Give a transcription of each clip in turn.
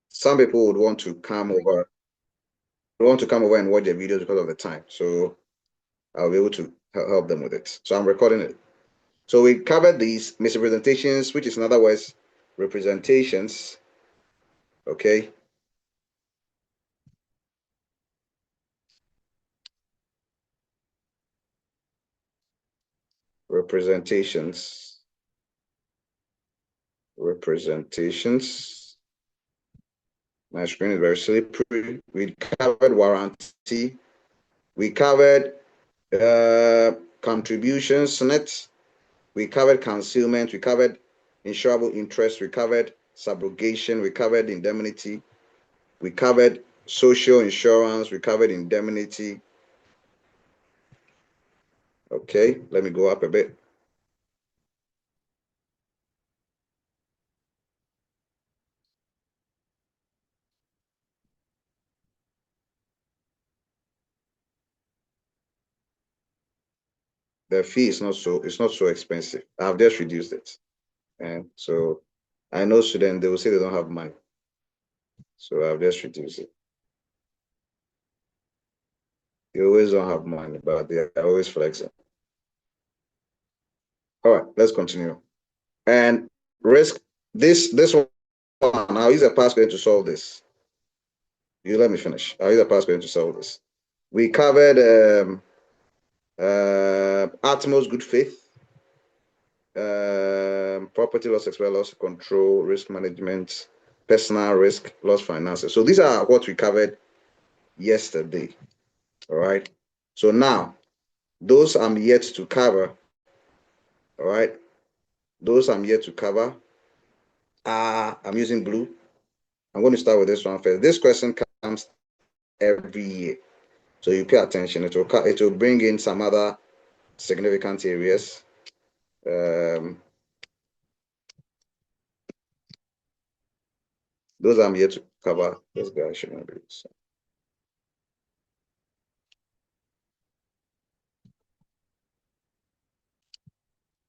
some people would want to come over and watch the videos because of the time. So I'll be able to help them with it. So I'm recording it. So we covered these misrepresentations, which is in other words, representations. Okay. Representations. My screen is very slippery. We covered warranty. We covered contributions net. We covered concealment. We covered insurable interest. We covered subrogation. We covered indemnity. We covered social insurance. We covered indemnity. Okay, let me go up a bit. The fee is not so expensive. I've just reduced it. And so I know students, they will say they don't have money. So I've just reduced it. You always don't have money, but they are always flexing. All right, let's continue. And risk, this one, I'll use a password to solve this. You let me finish. I'll use a password to solve this. We covered utmost good faith, property loss, expert loss control, risk management, personal risk, loss finances. So these are what we covered yesterday. All right. So now, those I'm yet to cover. All right. Those I'm yet to cover. I'm using blue. I'm going to start with this one first. This question comes every year. So you pay attention. It will bring in some other significant areas. Those I'm yet to cover. This guy shouldn't be. So.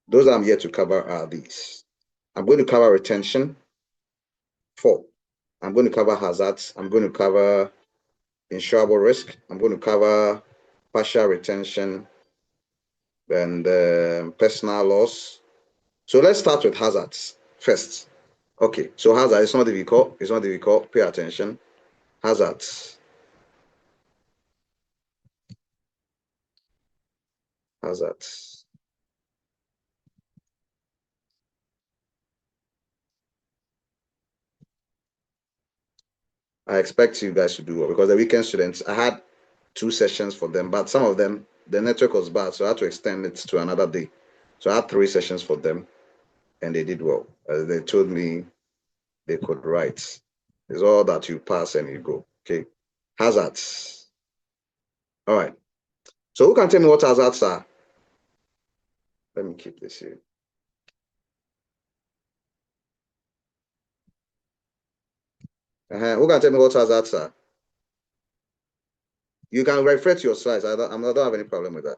Those I'm yet to cover are these. I'm going to cover retention. 4. I'm going to cover hazards. I'm going to cover insurable risk. I'm going to cover partial retention and personal loss. So let's start with hazards first. Okay, so hazard is not difficult. It's not difficult. Pay attention. Hazards. Hazards. I expect you guys to do well because the weekend students, I had 2 sessions for them, but some of them, the network was bad, so I had to extend it to another day. So I had 3 sessions for them, and they did well. They told me they could write. It's all that you pass and you go. Okay. Hazards. All right. So who can tell me what hazards are? Let me keep this here. Who can tell me what hazards are? You can refer to your slides. I don't have any problem with that.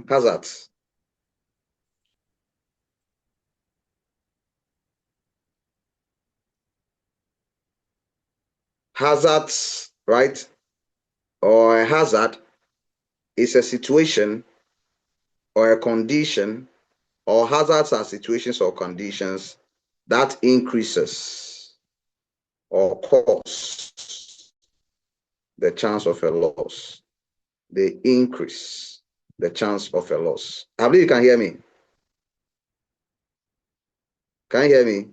Hazards. Hazards, right? Or a hazard is a situation or a condition, or hazards are situations or conditions that increases or cause the chance of a loss. They increase the chance of a loss. I believe you can hear me. Can you hear me?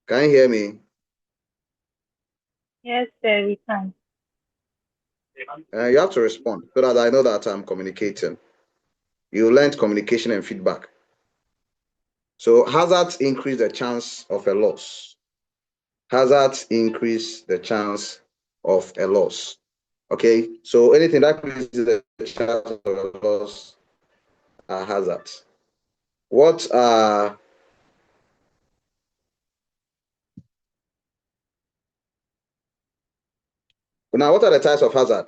Can you hear me? Yes, sir, we can. You have to respond so that I know that I'm communicating. You learned communication and feedback. So hazards increase the chance of a loss. Hazards increase the chance of a loss. Okay, so anything that increases the chance of a loss are hazards. What are now? What are the types of hazard?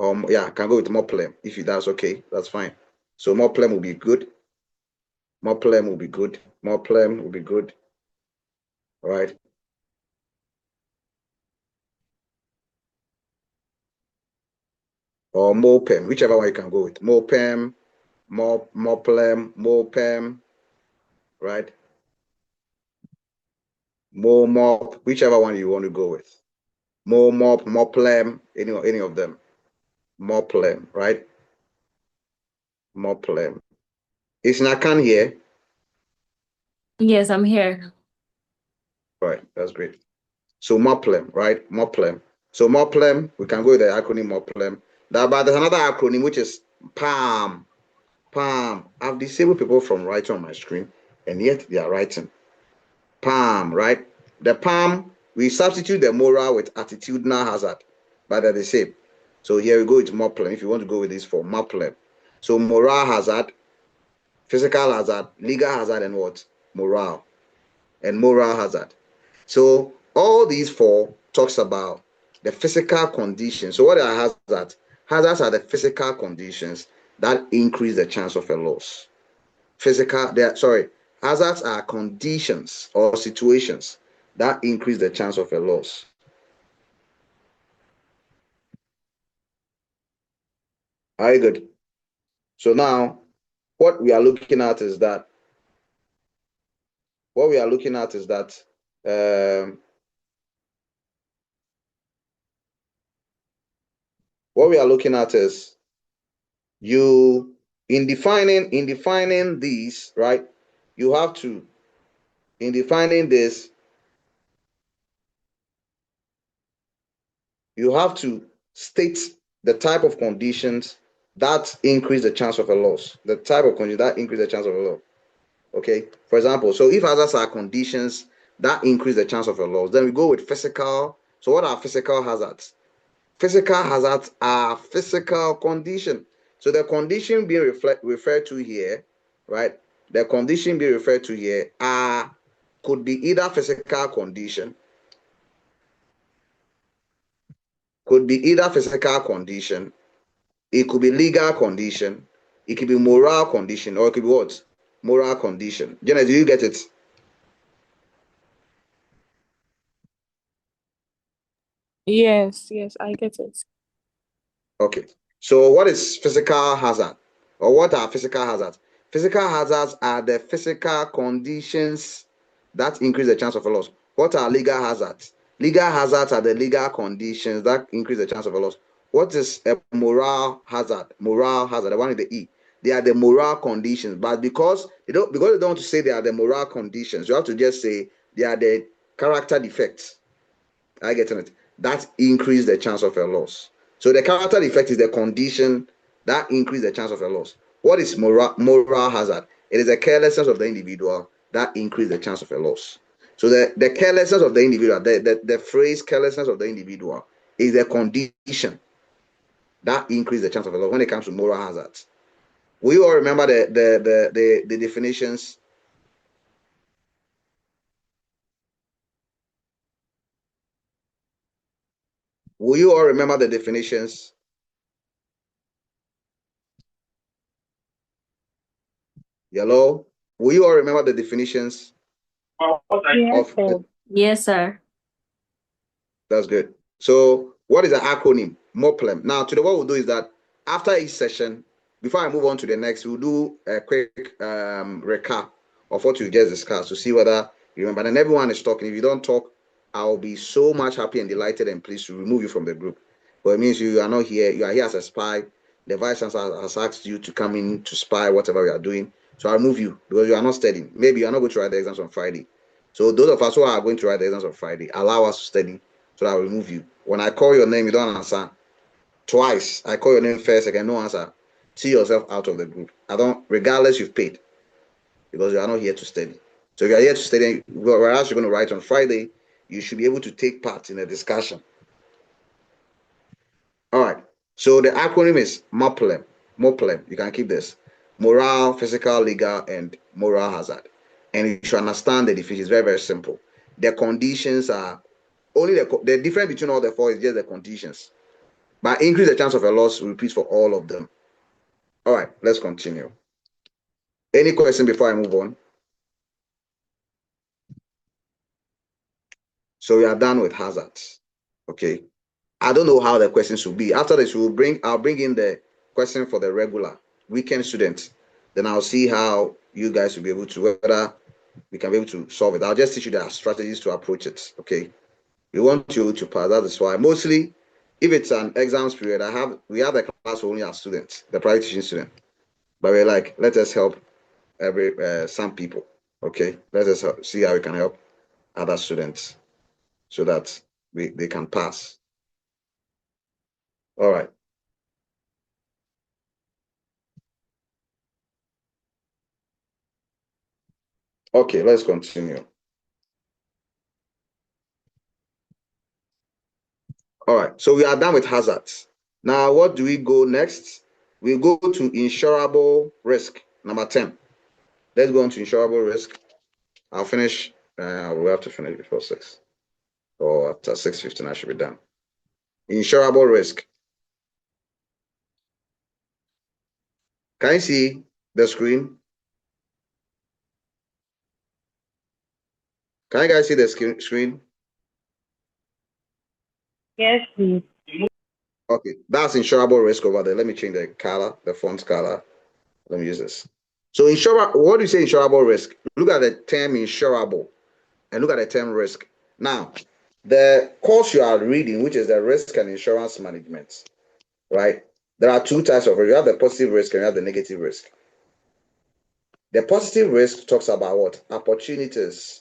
Yeah, I can go with Moplem if that's okay. That's fine. So Moplem will be good. Moplem will be good. Moplem will be good. All right. Or Mopem, whichever one you can go with. Mopem, Moplem, Mopem, right? Mop, whichever one you want to go with. Mop, Moplem, any of them. Moplem, right? Moplem. Is Nakan here? Yes, I'm here. Right, that's great. So Moplem, right? Moplem. So Moplem, we can go with the acronym Moplem. But there's another acronym which is PALM. PALM. I've disabled people from writing on my screen, and yet they are writing. PALM, right? The PALM, we substitute the moral with attitudinal hazard, but they're the same. So here we go with Moplem. If you want to go with this for Moplem. So moral hazard, physical hazard, legal hazard, and what? Moral. And moral hazard. So all these four talks about the physical conditions. So what are hazards? Hazards are the physical conditions that increase the chance of a loss. Hazards are conditions or situations that increase the chance of a loss. Are you good? So now what we are looking at is that what we are looking at is that what we are looking at is you in defining these, right? You have to in defining this, you have to state the type of conditions that increase the chance of a loss. The type of conditions that increase the chance of a loss. Okay. For example, so if hazards are conditions that increase the chance of a loss, then we go with physical. So what are physical hazards? Physical hazards are physical condition. So the condition being referred to here, right? The condition being referred to here could be either physical condition, could be either physical condition, it could be legal condition, it could be moral condition, or it could be what? Moral condition. Jenna, do you get it? Yes, I get it. Okay. So what is physical hazard? Or what are physical hazards? Physical hazards are the physical conditions that increase the chance of a loss. What are legal hazards? Legal hazards are the legal conditions that increase the chance of a loss. What is a moral hazard? Moral hazard, the one with the E. They are the moral conditions, but because they don't want to say they are the moral conditions, you have to just say they are the character defects. I get it. That increase the chance of a loss. So the character defect is the condition that increase the chance of a loss. What is moral hazard? It is the carelessness of the individual that increase the chance of a loss. So the carelessness of the individual, the phrase carelessness of the individual is the condition that increase the chance of a loss when it comes to moral hazards. Will you all remember the definitions? Will you all remember the definitions? Yellow. Will you all remember the definitions Yes, of sir. the Yes, sir. That's good. So, what is the acronym? MOPLEM. Now, today, what we'll do is that after each session, before I move on to the next, we'll do a quick recap of what we just discussed to see whether you remember. And everyone is talking. If you don't talk, I'll be so much happy and delighted and pleased to remove you from the group. But it means you are not here. You are here as a spy. The vice chancellor has asked you to come in to spy whatever we are doing. So I'll remove you because you are not studying. Maybe you are not going to write the exams on Friday. So those of us who are going to write the exams on Friday, allow us to study so that I will remove you. When I call your name, you don't answer. Twice, I call your name first, again, no answer. See yourself out of the group. I don't, regardless you've paid, because you are not here to study. So if you are here to study, whereas you're going to write on Friday, you should be able to take part in a discussion. All right. So the acronym is MOPLEM. MOPLEM. You can keep this. Moral, physical, legal, and moral hazard. And you should understand the definition. It's very, very simple. The conditions are only the difference between all the four is just the conditions. But increase the chance of a loss repeats for all of them. All right, let's continue. Any question before I move on? So we are done with hazards. Okay. I don't know how the questions will be. After this, I'll bring in the question for the regular weekend students. Then I'll see how you guys will be able to, whether we can be able to solve it. I'll just teach you the strategies to approach it. Okay. We want you to pass. That is why mostly if it's an exams period, we have the class for only our students, the private teaching student. But we're like, let us help some people. Okay. Let us see how we can help other students so that they can pass. All right. Okay, let's continue. All right, so we are done with hazards. Now, what do we go next? We go to insurable risk, number 10. Let's go on to insurable risk. I'll finish. We have to finish before 6. Or after 6:15, I should be done. Insurable risk. Can you see the screen? Can you guys see the screen? Yes, please. Okay, that's insurable risk over there. Let me change the color, the font color. Let me use this. So what do you say insurable risk? Look at the term insurable and look at the term risk. Now, the course you are reading, which is the risk and insurance management, right? There are two types of risk. You have the positive risk and you have the negative risk. The positive risk talks about what? Opportunities.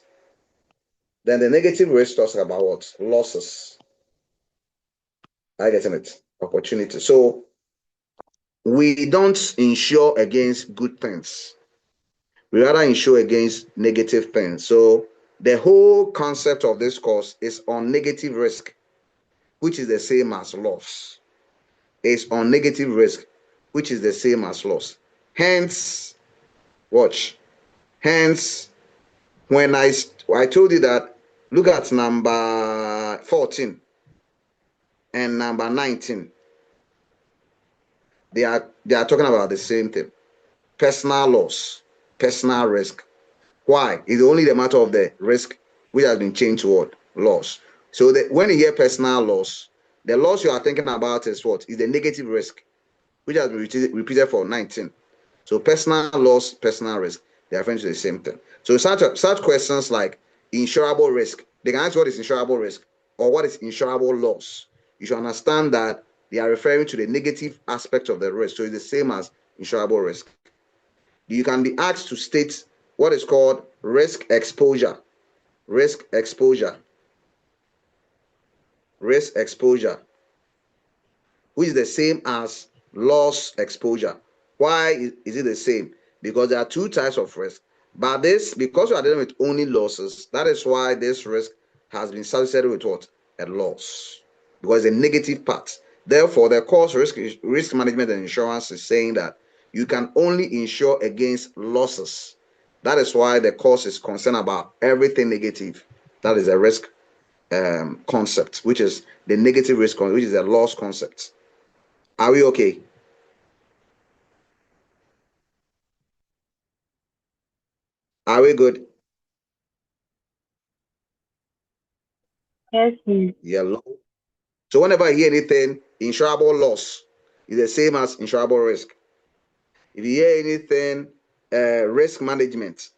Then the negative risk talks about what? Losses. I get it. Opportunities. So we don't insure against good things. We rather insure against negative things. So the whole concept of this course is on negative risk, which is the same as loss. It's on negative risk, which is the same as loss. Hence, watch. Hence, when I told you that, look at number 14 and number 19. They are talking about the same thing. Personal loss, personal risk. Why? It's only the matter of the risk which has been changed toward loss. So when you hear personal loss, the loss you are thinking about is what? Is the negative risk, which has been repeated for 19. So personal loss, personal risk, they are referring to the same thing. So such questions like insurable risk, they can ask what is insurable risk or what is insurable loss. You should understand that they are referring to the negative aspect of the risk. So it's the same as insurable risk. You can be asked to state what is called risk exposure. Risk exposure. Risk exposure, which is the same as loss exposure. Why is it the same? Because there are two types of risk. But because we are dealing with only losses, that is why this risk has been associated with what? A loss. Because the negative part. Therefore, the course risk management and insurance is saying that you can only insure against losses. That is why the course is concerned about everything negative. That is a risk concept, which is the negative risk, which is a loss concept. Are we okay? Are we good? Yes, please. Yellow. So whenever I hear anything, insurable loss is the same as insurable risk. If you hear anything, risk management,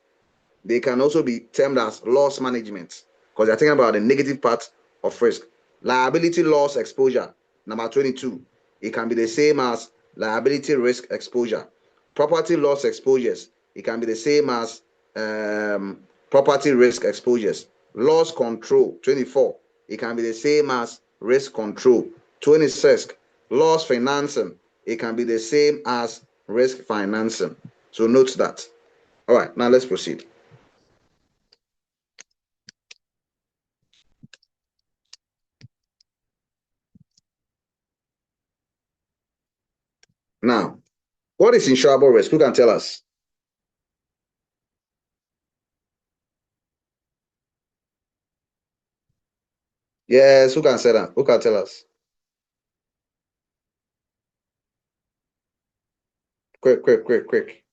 they can also be termed as loss management because they're thinking about the negative part of risk. Liability loss exposure, number 22. It can be the same as liability risk exposure. Property loss exposures, it can be the same as property risk exposures. Loss control, 24. It can be the same as risk control. 26. Loss financing, it can be the same as risk financing. So note that. All right, now let's proceed. Now, what is insurable risk? Who can tell us? Yes, who can say that? Who can tell us? Quick.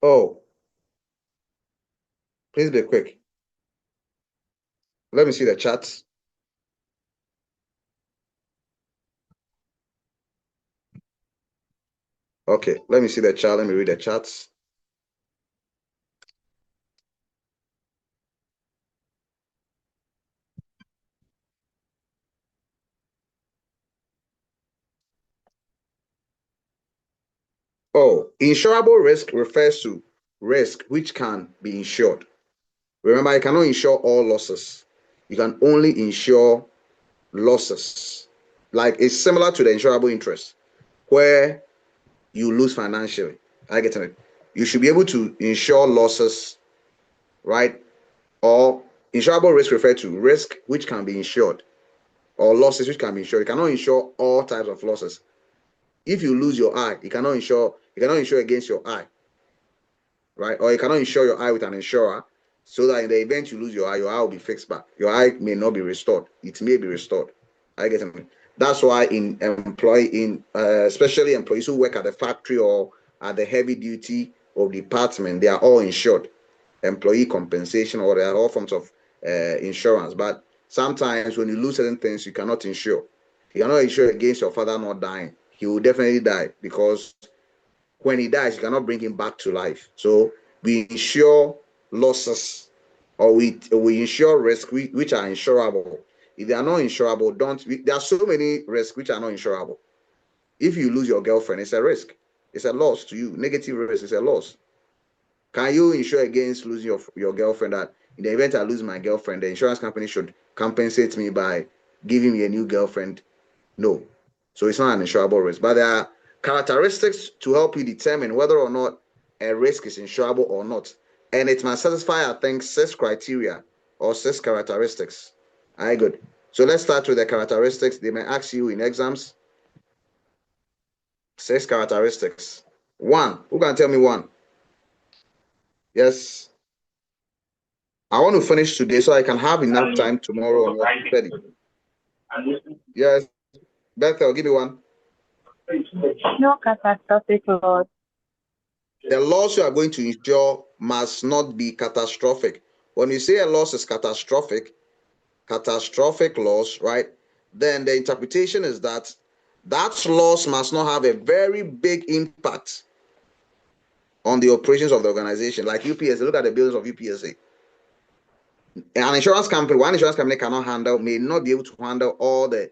Oh, please be quick. Let me see the charts. Okay, let me see the chart. Let me read the charts. Oh, insurable risk refers to risk which can be insured. Remember, you cannot insure all losses. You can only insure losses. Like it's similar to the insurable interest, where you lose financially. I get it. You should be able to insure losses, right? Or insurable risk refer to risk which can be insured, or losses which can be insured. You cannot insure all types of losses. If you lose your eye, you cannot insure against your eye, right? Or you cannot insure your eye with an insurer, so that in the event you lose your eye will be fixed back. Your eye may not be restored. It may be restored. I get it. That's why especially employees who work at the factory or at the heavy duty of department, they are all insured. Employee compensation, or there are all forms of insurance. But sometimes when you lose certain things, you cannot insure. You cannot insure against your father not dying. He will definitely die, because when he dies, you cannot bring him back to life. So we insure losses, or we insure risks which are insurable. If they are not insurable, there are so many risks which are not insurable. If you lose your girlfriend, it's a risk. It's a loss to you. Negative risk is a loss. Can you insure against losing your girlfriend, that in the event I lose my girlfriend, the insurance company should compensate me by giving me a new girlfriend? No. So it's not an insurable risk. But there are characteristics to help you determine whether or not a risk is insurable or not. And it must satisfy, I think, 6 criteria or 6 characteristics. All right, good. So let's start with the characteristics. They may ask you in exams. 6 characteristics. One. Who can tell me one? Yes. I want to finish today so I can have enough time tomorrow on what to study. Yes. Bethel, give me one. No catastrophic loss. The loss you are going to insure must not be catastrophic. When you say a loss is catastrophic loss, right? Then the interpretation is that loss must not have a very big impact on the operations of the organization. Like UPSA, look at the buildings of UPSA. One insurance company may not be able to handle all the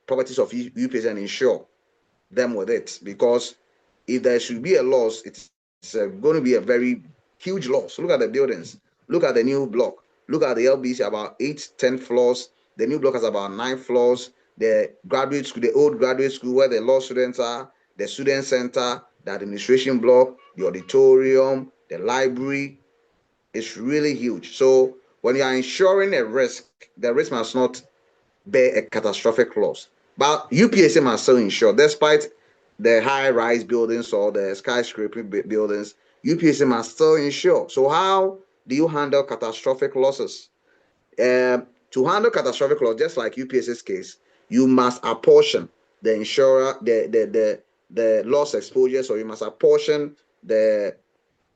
properties of UPSA and insure them with it, because if there should be a loss, it's going to be a very huge loss. Look at the buildings. Look at the new block. Look at the LBC, about 8-10 floors. The new block has about 9 floors. The graduate school, the old graduate school where the law students are, the student center, the administration block, the auditorium, the library. It's really huge. So when you are insuring a risk, the risk must not bear a catastrophic loss. But UPSA must still insure, despite the high-rise buildings or the skyscraper buildings, UPSA must still insure. So how do you handle catastrophic losses? To handle catastrophic loss, just like UPSA's case, you must apportion the insurer, the loss exposure, so you must apportion the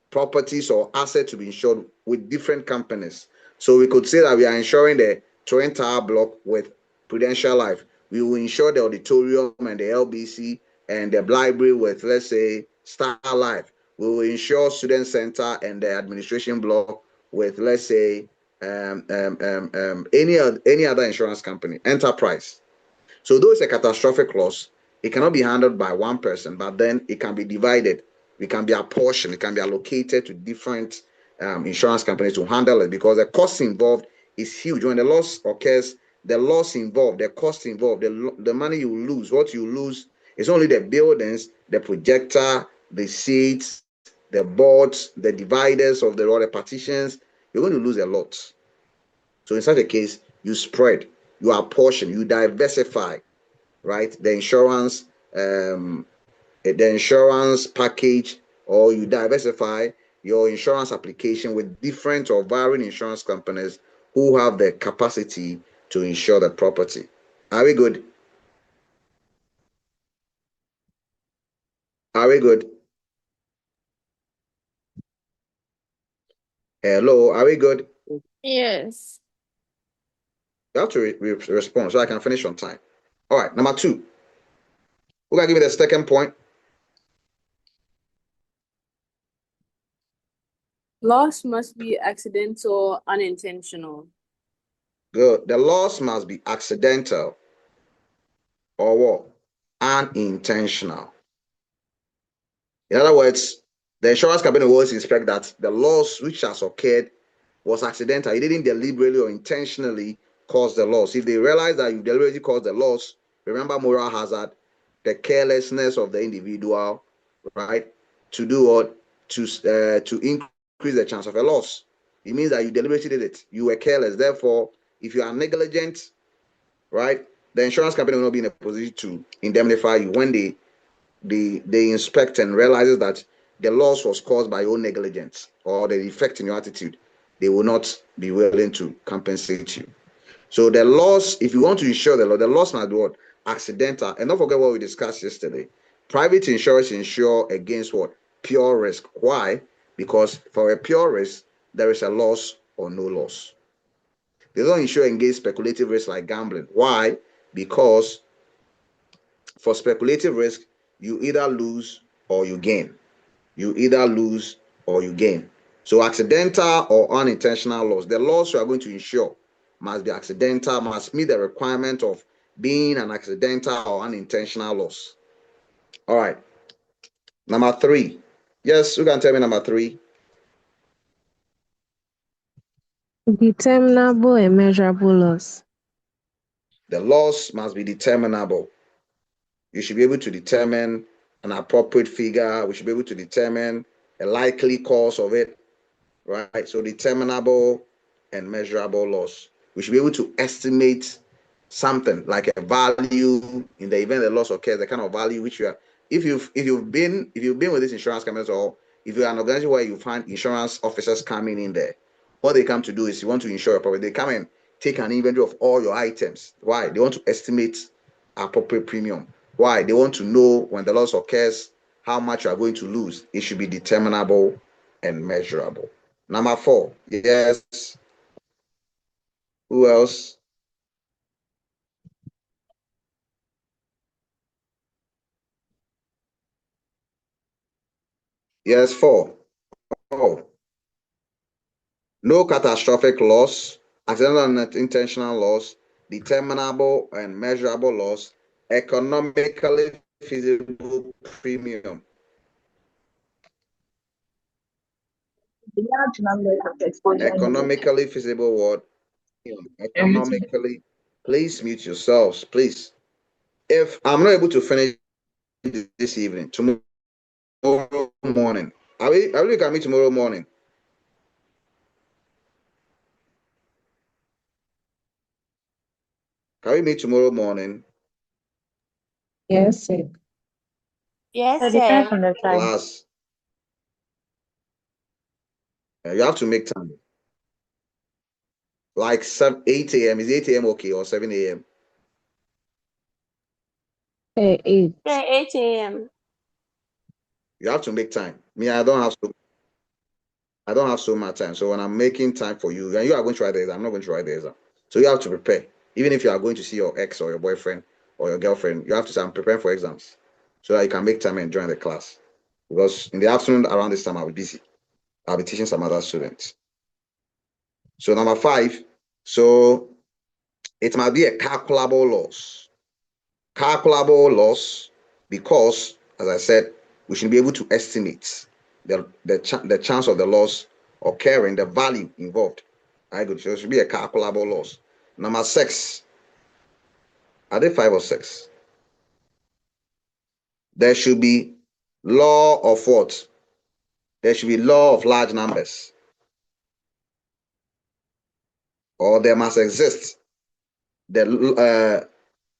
properties or assets to be insured with different companies. So we could say that we are insuring the Twin Tower block with Prudential Life. We will insure the auditorium and the LBC and the library with, let's say, Star Life. We will insure Student Center and the administration block with, let's say, any other insurance company, Enterprise. So though it's a catastrophic loss, it cannot be handled by one person, but then it can be divided. It can be apportioned. It can be allocated to different insurance companies to handle it, because the cost involved is huge. When the loss occurs, the loss involved, the cost involved, the money you lose, what you lose is only the buildings, the projector, the seats, the boards, the dividers of the partitions. You're going to lose a lot. So in such a case, you spread, you apportion, you diversify right? The insurance package, or you diversify your insurance application with different or varying insurance companies who have the capacity to insure the property. Are we good? Are we good? Hello, are we good? Yes. You have to respond so I can finish on time. All right, number 2. Who can give me the second point? Loss must be accidental or unintentional. Good. The loss must be accidental or what? Unintentional. In other words, the insurance company will always inspect that the loss which has occurred was accidental. You didn't deliberately or intentionally cause the loss. If they realize that you deliberately caused the loss, remember moral hazard, the carelessness of the individual, right? To do what? To increase the chance of a loss. It means that you deliberately did it. You were careless. Therefore, if you are negligent, right, the insurance company will not be in a position to indemnify you when they inspect and realizes that the loss was caused by your negligence or the defect in your attitude. They will not be willing to compensate you. So the loss, if you want to insure the loss must be what? Accidental. And don't forget what we discussed yesterday. Private insurers insure against what? Pure risk. Why? Because for a pure risk, there is a loss or no loss. They don't insure against speculative risk like gambling. Why? Because for speculative risk, you either lose or you gain. You either lose or you gain. So accidental or unintentional loss. The loss you are going to insure must be accidental, must meet the requirement of being an accidental or unintentional loss. All right. Number 3. Yes, you can tell me number 3. Determinable and measurable loss. The loss must be determinable. You should be able to determine an appropriate figure. We should be able to determine a likely cause of it, right? So determinable and measurable loss. We should be able to estimate something like a value in the event the loss occurs, the kind of value which you are. If you've been with this insurance companies, or if you're an organization where you find insurance officers coming in there, what they come to do is you want to insure your property. They come and take an inventory of all your items. Why? They want to estimate appropriate premium. Why? They want to know when the loss occurs how much you are going to lose. It should be determinable and measurable. Number 4. Yes. Who else? Yes, 4. Oh, no catastrophic loss, accidental and intentional loss, determinable and measurable loss, economically feasible premium. Large numbers of exposure. Economically feasible what? Economically. Please mute yourselves, please. If I'm not able to finish this evening, tomorrow morning, are we look at me tomorrow morning? Can we meet tomorrow morning? Yes, sir. Yes, It depends on sir. the time. Class, you have to make time. Like 8 a.m. Is 8 a.m. okay, or 7 a.m.? 8. Yeah, 8 a.m. You have to make time. Me, I don't have so much time. So when I'm making time for you, and you are going to write the exam, I'm not going to write the exam. So you have to prepare. Even if you are going to see your ex or your boyfriend or your girlfriend, you have to say, I'm preparing for exams so that you can make time and join the class. Because in the afternoon around this time, I'll be busy. I'll be teaching some other students. So number 5, so it might be a calculable loss. Calculable loss because, as I said, we should be able to estimate the chance of the loss occurring, the value involved. All right, good. So it should be a calculable loss. Number 6, are they 5 or 6? There should be law of what? There should be law of large numbers, or there must exist the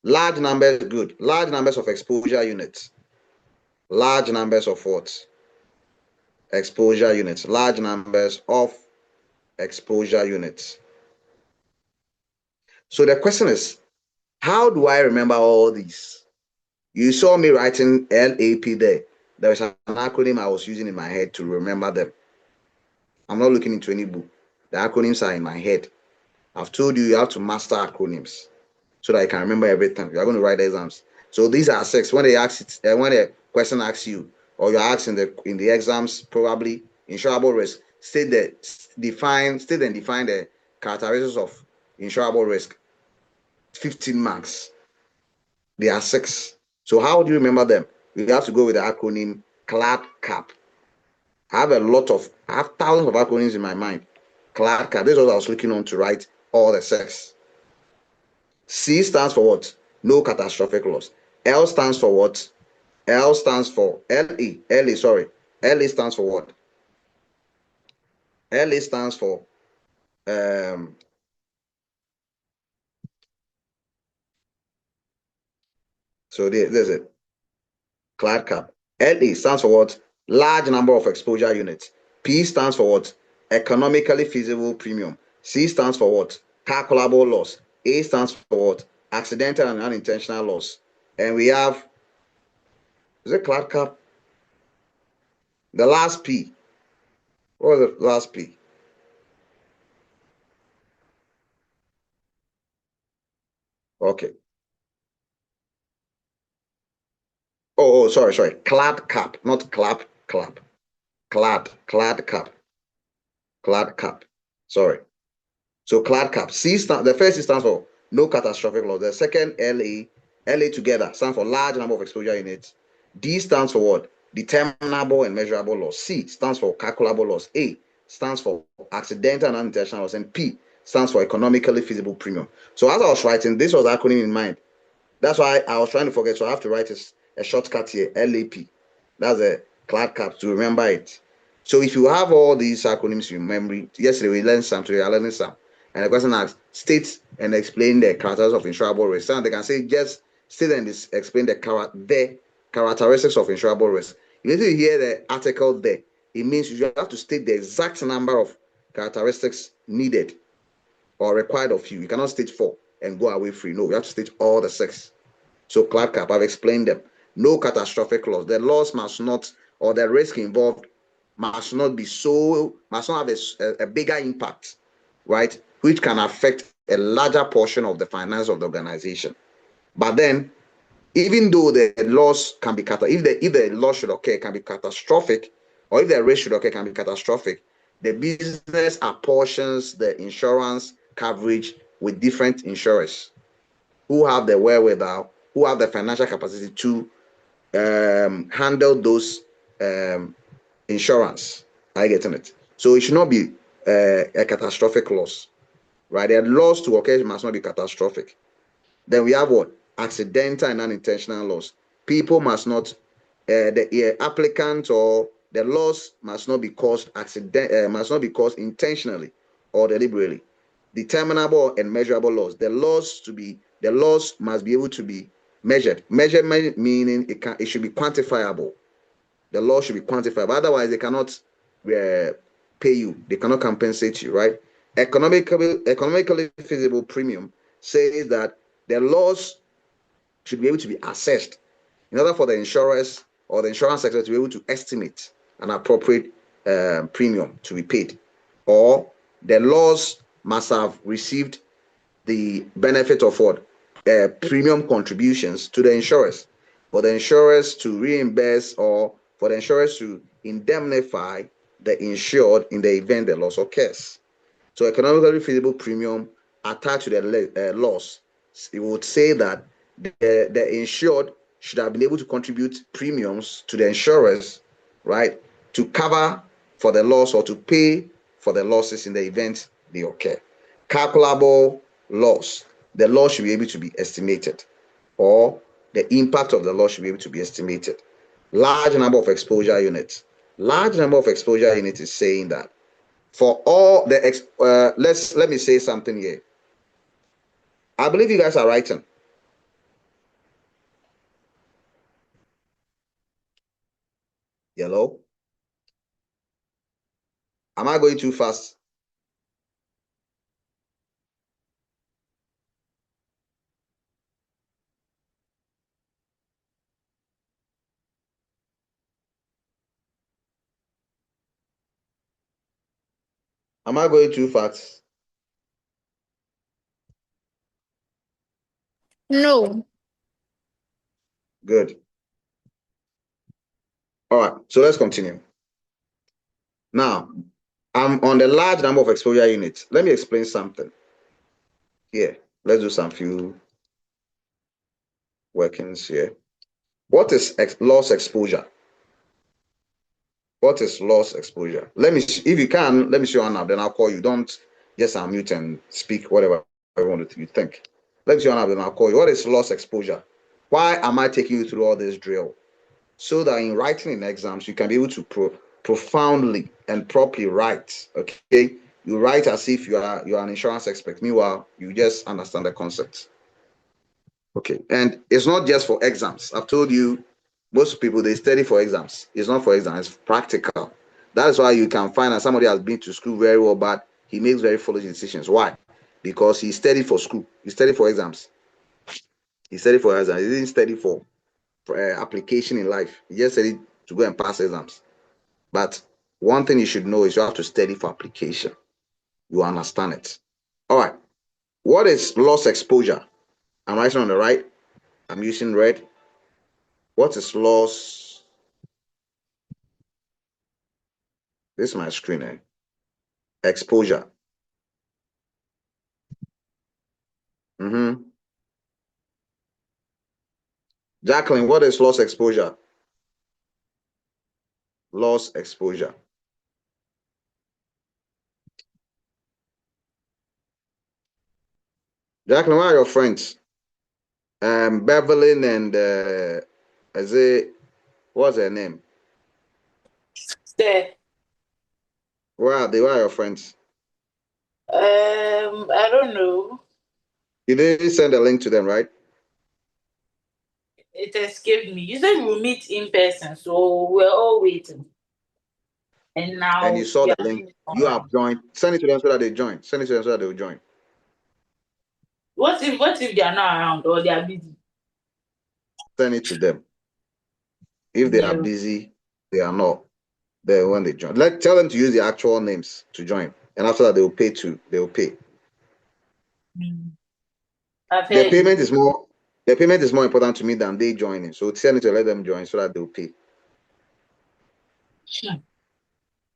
Large numbers, good. Large numbers of exposure units. Large numbers of what? Exposure units. Large numbers of exposure units. So the question is, how do I remember all these? You saw me writing LAP there. There is an acronym I was using in my head to remember them. I'm not looking into any book. The acronyms are in my head. I've told you have to master acronyms so that you can remember everything. You are going to write the exams. So these are six. When they ask it, when a question asks you, or you're asked in the exams, probably insurable risk, state and define the characteristics of insurable risk. 15 marks. There are six. So how do you remember them? You have to go with the acronym CLAD-CAP. I have thousands of acronyms in my mind. CLAD-CAP. This is what I was looking on to write all the six. C stands for what? No catastrophic loss. L stands for what? L stands for LE. LE stands for what? LE stands for so there's it. CLAD-CAP. LE stands for what? Large number of exposure units. P stands for what? Economically feasible premium. C stands for what? Calculable loss. A stands for what? Accidental and unintentional loss. And we have, is it CLAD-CAP? The last P. What was the last P? Okay. Sorry. CLAD-CAP, not clap. CLAD-CAP. Sorry. So CLAD-CAP. The first C stands for no catastrophic loss. The second LA together stands for large number of exposure units. D stands for what? Determinable and measurable loss. C stands for calculable loss. A stands for accidental and unintentional loss. And P stands for economically feasible premium. So as I was writing, this was acronym in mind. That's why I was trying to forget. So I have to write a shortcut here, LAP. That's a CLAD-CAP to remember it. So if you have all these acronyms in memory, yesterday we learned some, today I learned some. And the question asks, state and explain the characteristics of insurable risk. So they can say, just state and explain the characteristics of insurable risk. If you hear the article there, it means you have to state the exact number of characteristics needed or required of you. You cannot state 4 and go away free. No, you have to state all the 6. So CLAD-CAP, I've explained them. No catastrophic loss. The loss must not, or the risk involved must not have a bigger impact, right? Which can affect a larger portion of the finance of the organization. But then, even though the loss can be if the loss should occur, can be catastrophic, or if the risk should occur, can be catastrophic, the business apportions the insurance coverage with different insurers who have the wherewithal, who have the financial capacity to handle those insurance. Are you getting it? So it should not be a catastrophic loss, right? The loss to occur must not be catastrophic. Then we have what? Accidental and unintentional loss. People must not, the applicant or the loss must not be caused intentionally or deliberately. Determinable and measurable loss. The loss must be able to be measured. Measurement meaning it should be quantifiable. The loss should be quantifiable. Otherwise, they cannot pay you. They cannot compensate you, right? Economically feasible premium says that the loss should be able to be assessed in order for the insurers or the insurance sector to be able to estimate an appropriate premium to be paid. Or the loss must have received the benefit of what? Premium contributions to the insurers. For the insurers to reimburse or for the insurers to indemnify the insured in the event the loss occurs. So economically feasible premium attached to the loss, it would say that the insured should have been able to contribute premiums to the insurers, right, to cover for the loss or to pay for the losses in the event they occur. Calculable loss. The loss should be able to be estimated, or the impact of the loss should be able to be estimated. Large number of exposure units. Large number of exposure units is saying that for all the let me say something here. I believe you guys are writing. Yellow. Am I going too fast? Am I going too fast? No. Good. All right, so let's continue. Now, I'm on the large number of exposure units. Let me explain something. Here, let's do some few workings here. What is loss exposure? What is loss exposure? Let me, if you can, let me show you now. Then I'll call you. Don't just unmute and speak whatever you want to think. Let me show you now. Then I'll call you. What is loss exposure? Why am I taking you through all this drill? So that in writing in exams, you can be able to profoundly and properly write. Okay, you write as if you are an insurance expert. Meanwhile, you just understand the concepts. Okay, and it's not just for exams. I've told you, most people they study for exams. It's not for exams. It's practical. That is why you can find that somebody has been to school very well, but he makes very foolish decisions. Why? Because he studied for school. He studied for exams. He studied for exams. He didn't study for application in life. He just studied to go and pass exams. But one thing you should know is you have to study for application. You understand it. All right. What is loss exposure? I'm writing on the right. I'm using red. What is loss? This is my screen. Exposure. Jacqueline, what is loss exposure? Loss exposure. Jacqueline, where are your friends? Beverly and what's her name? There. Where are they? Where are your friends? I don't know. You didn't send a link to them, right? It escaped me. You said we'll meet in person, so we're all waiting. And now And you saw we the are link. You have around. joined. Send it to them so that they join. Send it to them so that they will join. What if they are not around or they are busy? Send it to them. If they are No. busy, they are not there when they join. Tell them to use the actual names to join. And after that, they will pay too. They will pay. I've The heard it. payment is more important to me than they joining. So send it to let them join so that they will pay.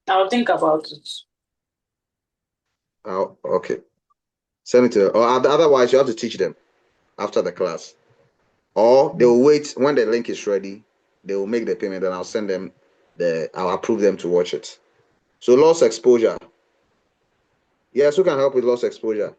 I'll think about it. Oh, okay. Send it to them. Or otherwise, you have to teach them after the class. Or they will wait when the link is ready. They will make the payment, and I'll send them I'll approve them to watch it. So loss exposure. Yes, who can help with loss exposure?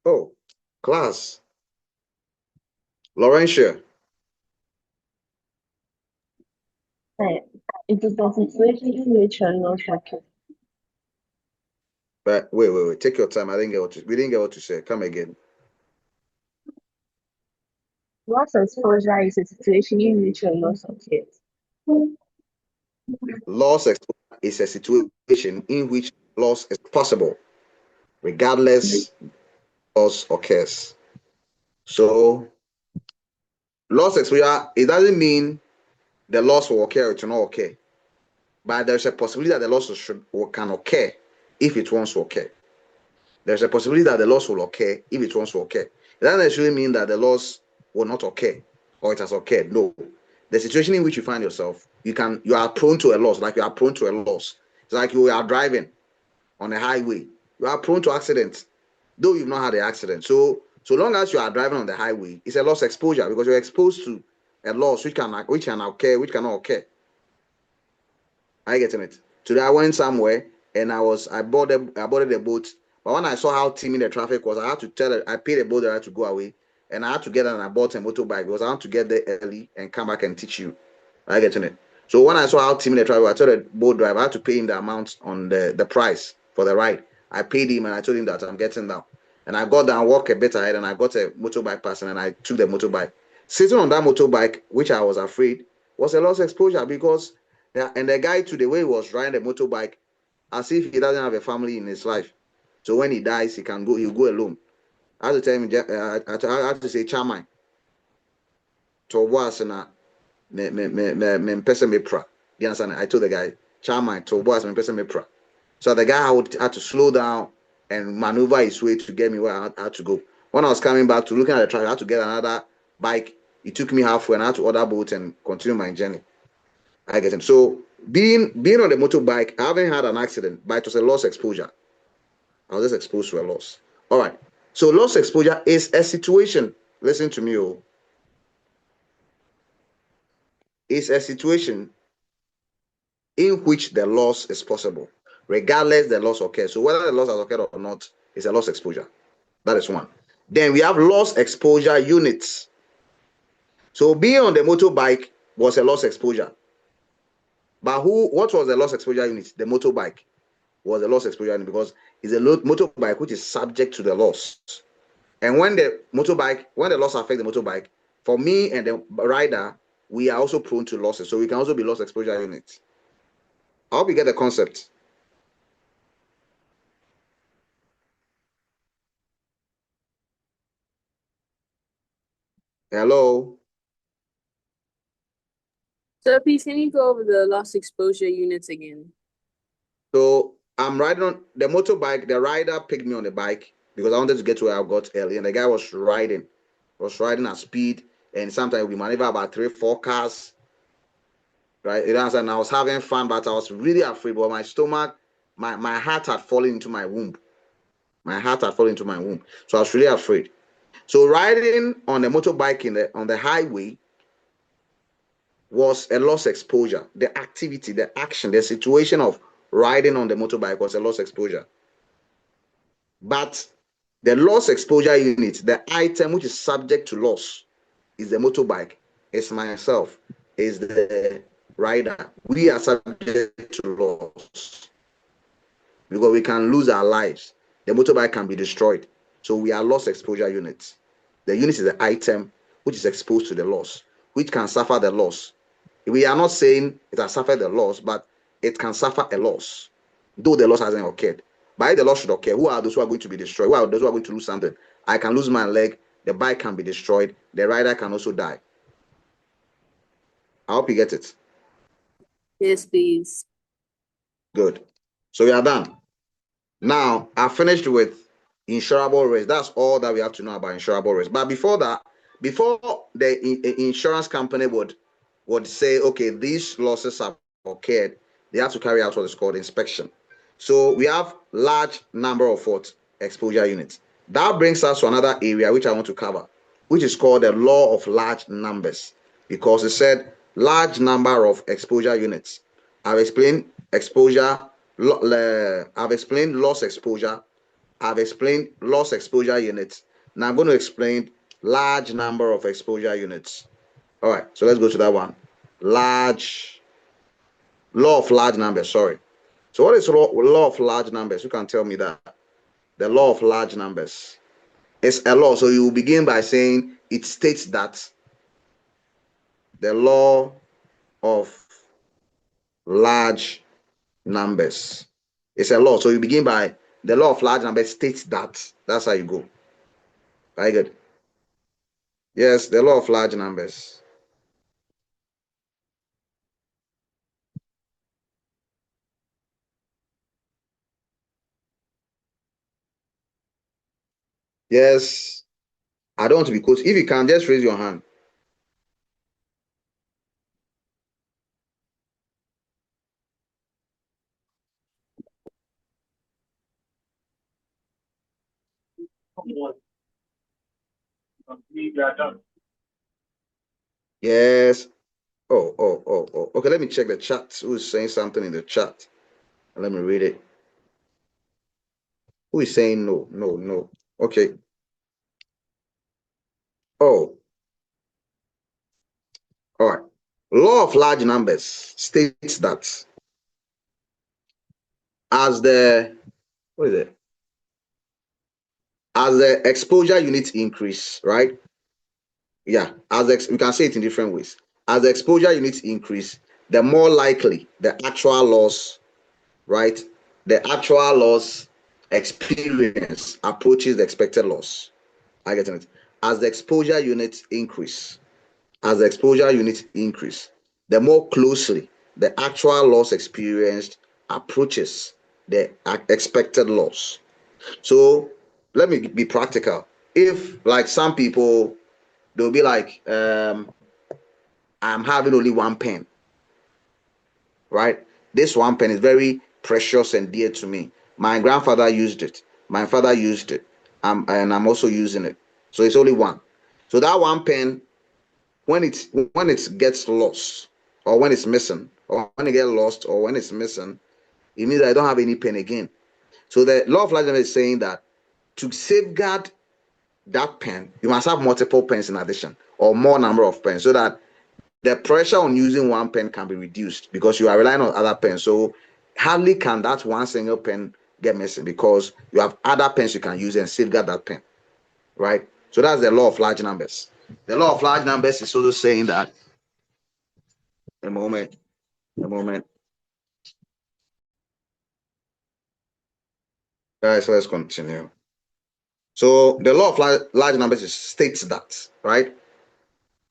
Oh, class. Laurentia. It is a situation in which you're not okay. But wait. Take your time. We didn't get what to say. Come again. Loss exposure is a situation in which you're not okay. Loss exposure is a situation in which loss is possible, regardless loss occurs. So loss exposure, it doesn't mean the loss will occur, it will not occur. But there's a possibility that the loss can occur if it wants to occur. There's a possibility that the loss will occur if it wants to occur. It doesn't necessarily mean that the loss will not occur or it has occurred. No. The situation in which you find yourself, you are prone to a loss, like you are prone to a loss. It's like you are driving on a highway. You are prone to accidents, though you've not had an accident. So long as you are driving on the highway, it's a loss exposure because you're exposed to a loss which can occur, which cannot occur. Are you getting it? Today I went somewhere and I boarded the boat. But when I saw how teeming the traffic was, I paid the boat driver to go away, and I had to get on and I bought a motorbike because I want to get there early and come back and teach you. Are you getting it? So when I saw how timid the driver, I told the boat driver I had to pay him the amount on the price for the ride. I paid him and I told him that I'm getting down. And I got down, walked a bit ahead, and I got a motorbike person and I took the motorbike. Sitting on that motorbike, which I was afraid, was a loss exposure because and the guy to the way he was riding the motorbike, as if he doesn't have a family in his life. So when he dies, he'll go alone. I had to tell him, I had to say, Chairman, to was na me person me pra. You understand? I told the guy, Chairman, to was me person me pra. So the guy had to slow down and maneuver his way to get me where I had to go. When I was coming back to looking at the track, I had to get another bike. It took me halfway and I had to order boat and continue my journey. I get him. So being on the motorbike, I haven't had an accident, but it was a loss exposure. I was just exposed to a loss. All right. So loss exposure is a situation. Listen to me, oh. It's a situation in which the loss is possible, regardless the loss occurs. So whether the loss has occurred or not, it's a loss exposure. That is one. Then we have loss exposure units. So being on the motorbike was a loss exposure. But what was the loss exposure unit? The motorbike was a loss exposure unit because it's a motorbike which is subject to the loss. And when the loss affects the motorbike, for me and the rider, we are also prone to losses. So we can also be loss exposure units. I hope you get the concept. Hello. So please, can you go over the loss exposure units again? So I'm riding on the motorbike. The rider picked me on the bike because I wanted to get to where I got early, and the guy was riding at speed, and sometimes we maneuver about 3-4 cars, right? And I was having fun, but I was really afraid. But my stomach, my heart had fallen into my womb. My heart had fallen into my womb, so I was really afraid. So riding on the motorbike on the highway was a loss exposure. The activity, the action, the situation of riding on the motorbike was a loss exposure. But the loss exposure unit, the item which is subject to loss, is the motorbike, is myself, is the rider. We are subject to loss because we can lose our lives. The motorbike can be destroyed. So we are loss exposure units. The unit is the item which is exposed to the loss, which can suffer the loss. We are not saying it has suffered the loss, but it can suffer a loss, though the loss hasn't occurred. But if the loss should occur, who are those who are going to be destroyed? Who are those who are going to lose something? I can lose my leg, the bike can be destroyed, the rider can also die. I hope you get it. Yes, please. Good. So we are done. Now, I finished with insurable risk. That's all that we have to know about insurable risk. But before that, before the insurance company would say, okay, these losses have occurred, they have to carry out what is called inspection. So we have large number of exposure units. That brings us to another area which I want to cover, which is called the law of large numbers, because it said large number of exposure units. I've explained exposure. I've explained loss exposure. I've explained loss exposure units. Now I'm going to explain large number of exposure units. All right, so let's go to that one. Law of large numbers. Sorry. So what is law of large numbers? You can tell me that. The law of large numbers. It's a law. So you begin by saying it states that the law of large numbers. It's a law. So you begin by the law of large numbers states that. That's how you go. Very good. Yes, the law of large numbers. Yes. I don't want to be coach. If you can, just raise your hand. Yes. Oh. Okay, let me check the chat. Who's saying something in the chat? Let me read it. Who is saying no? No. Okay. Oh, all right. Law of large numbers states that as the as the exposure units increase, right? Yeah, we can say it in different ways. As the exposure units increase, the more likely the actual loss, right? The actual loss experience approaches the expected loss. I get it. As the exposure units increase, the more closely the actual loss experienced approaches the expected loss. So let me be practical. If like some people, they'll be like, I'm having only one pen, right? This one pen is very precious and dear to me. My grandfather used it. My father used it. And I'm also using it. So it's only one. So that one pen, when it gets lost, or when it's missing, or when it gets lost, or when it's missing, it means I don't have any pen again. So the law of large numbers is saying that to safeguard that pen, you must have multiple pens in addition, or more number of pens, so that the pressure on using one pen can be reduced because you are relying on other pens. So hardly can that one single pen get missing because you have other pens you can use and safeguard that pen, right? So that's the law of large numbers. The law of large numbers is also saying that, a moment, guys, let's continue. So the law of large numbers states that, right?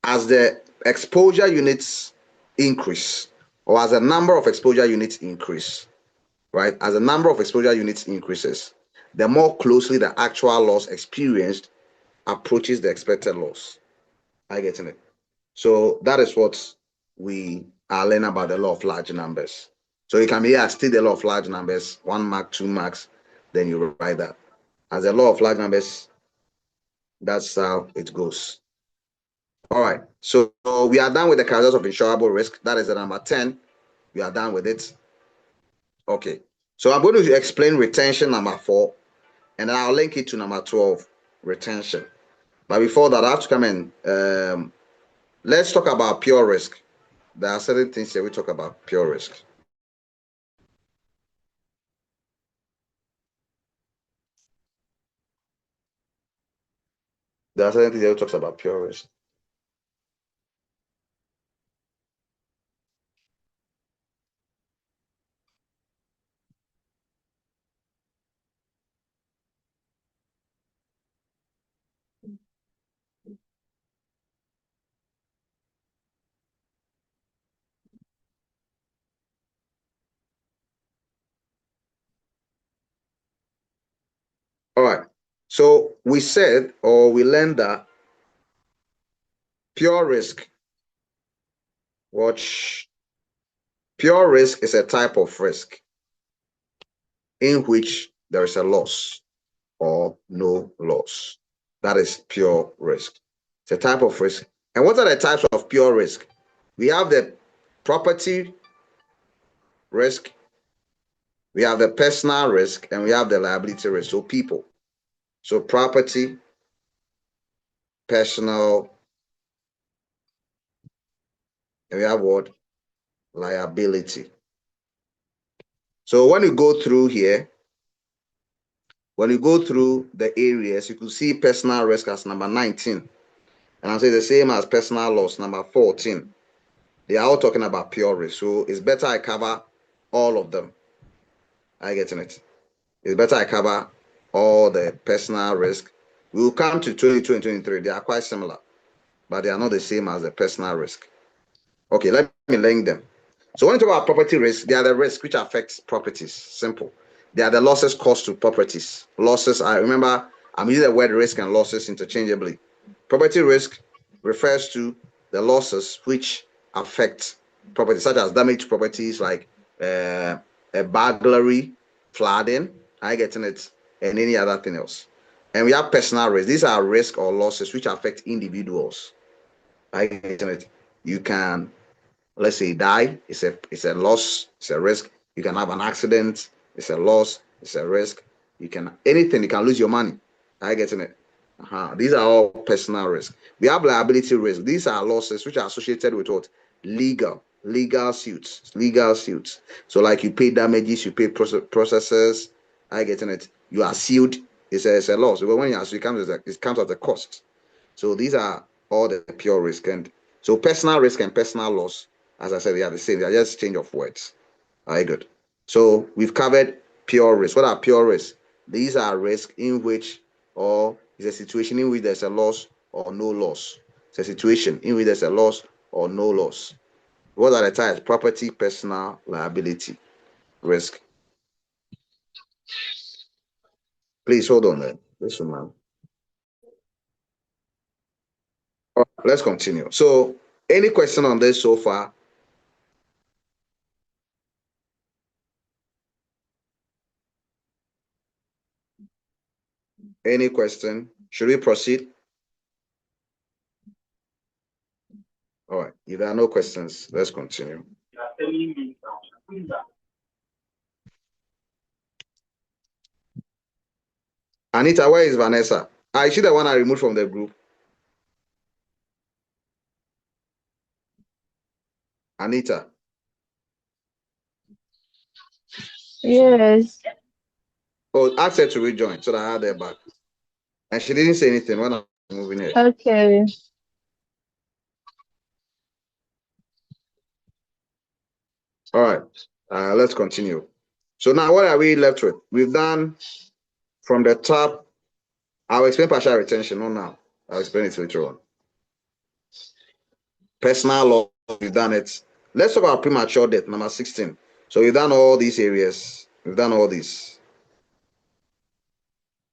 As the exposure units increase, or as the number of exposure units increase, right? As the number of exposure units increases, the more closely the actual loss experienced approaches the expected loss. I get it. So that is what we are learning about the law of large numbers. So you can be here, state the law of large numbers, 1 mark, 2 marks, then you write that. As the law of large numbers, that's how it goes. All right. So we are done with the characters of insurable risk. That is the number 10. We are done with it. Okay. So I'm going to explain retention number 4, and then I'll link it to number 12, retention. But before that, I have to come in. Let's talk about pure risk. There are certain things here we talk about pure risk. There are certain things here we talk about pure risk. All right. So we said, or we learned that pure risk, pure risk is a type of risk in which there is a loss or no loss. That is pure risk. It's a type of risk. And what are the types of pure risk? We have the property risk, we have the personal risk, and we have the liability risk. So people. So property, personal, and we have what? Liability. So when you go through here, when you go through the areas, you can see personal risk as number 19. And I'll say the same as personal loss, number 14. They are all talking about pure risk. So it's better I cover all of them. I get it. It's better I cover all the personal risk. We will come to 22 and 23. They are quite similar, but they are not the same as the personal risk. Okay, let me link them. So when you talk about property risk, they are the risks which affects properties. Simple. They are the losses caused to properties. Losses, I remember I'm using the word risk and losses interchangeably. Property risk refers to the losses which affect property, such as damage to properties like a burglary, flooding, I getting it, and any other thing else. And we have personal risk. These are risks or losses which affect individuals. I getting it. You can, let's say, die. It's a loss. It's a risk. You can have an accident. It's a loss. It's a risk. You can anything. You can lose your money. I getting it. These are all personal risk. We have liability risk. These are losses which are associated with what? legal suits. So like you pay damages, you pay processes. I getting it. You are sued. It's a loss. But when you are sued, it comes at a cost. So these are all the pure risk. And so personal risk and personal loss, as I said, they are the same. They are just change of words. All right, good. So we've covered pure risk. What are pure risks? These are risks in which, or is a situation in which there's a loss or no loss. It's a situation in which there's a loss or no loss. What are the types? Property, personal, liability, risk. Please hold on there. This one. All right, let's continue. So, any question on this so far? Any question? Should we proceed? All right. If there are no questions, let's continue. Anita, where is Vanessa? Is she the one I removed from the group? Anita. Yes. Oh, ask her to rejoin so that I had her back. And she didn't say anything when I was moving her. Okay. All right. Let's continue. So now what are we left with? We've done from the top. I'll explain partial retention. No, now. I'll explain it later on. Personal law, we've done it. Let's talk about premature death, number 16. So we've done all these areas. We've done all these.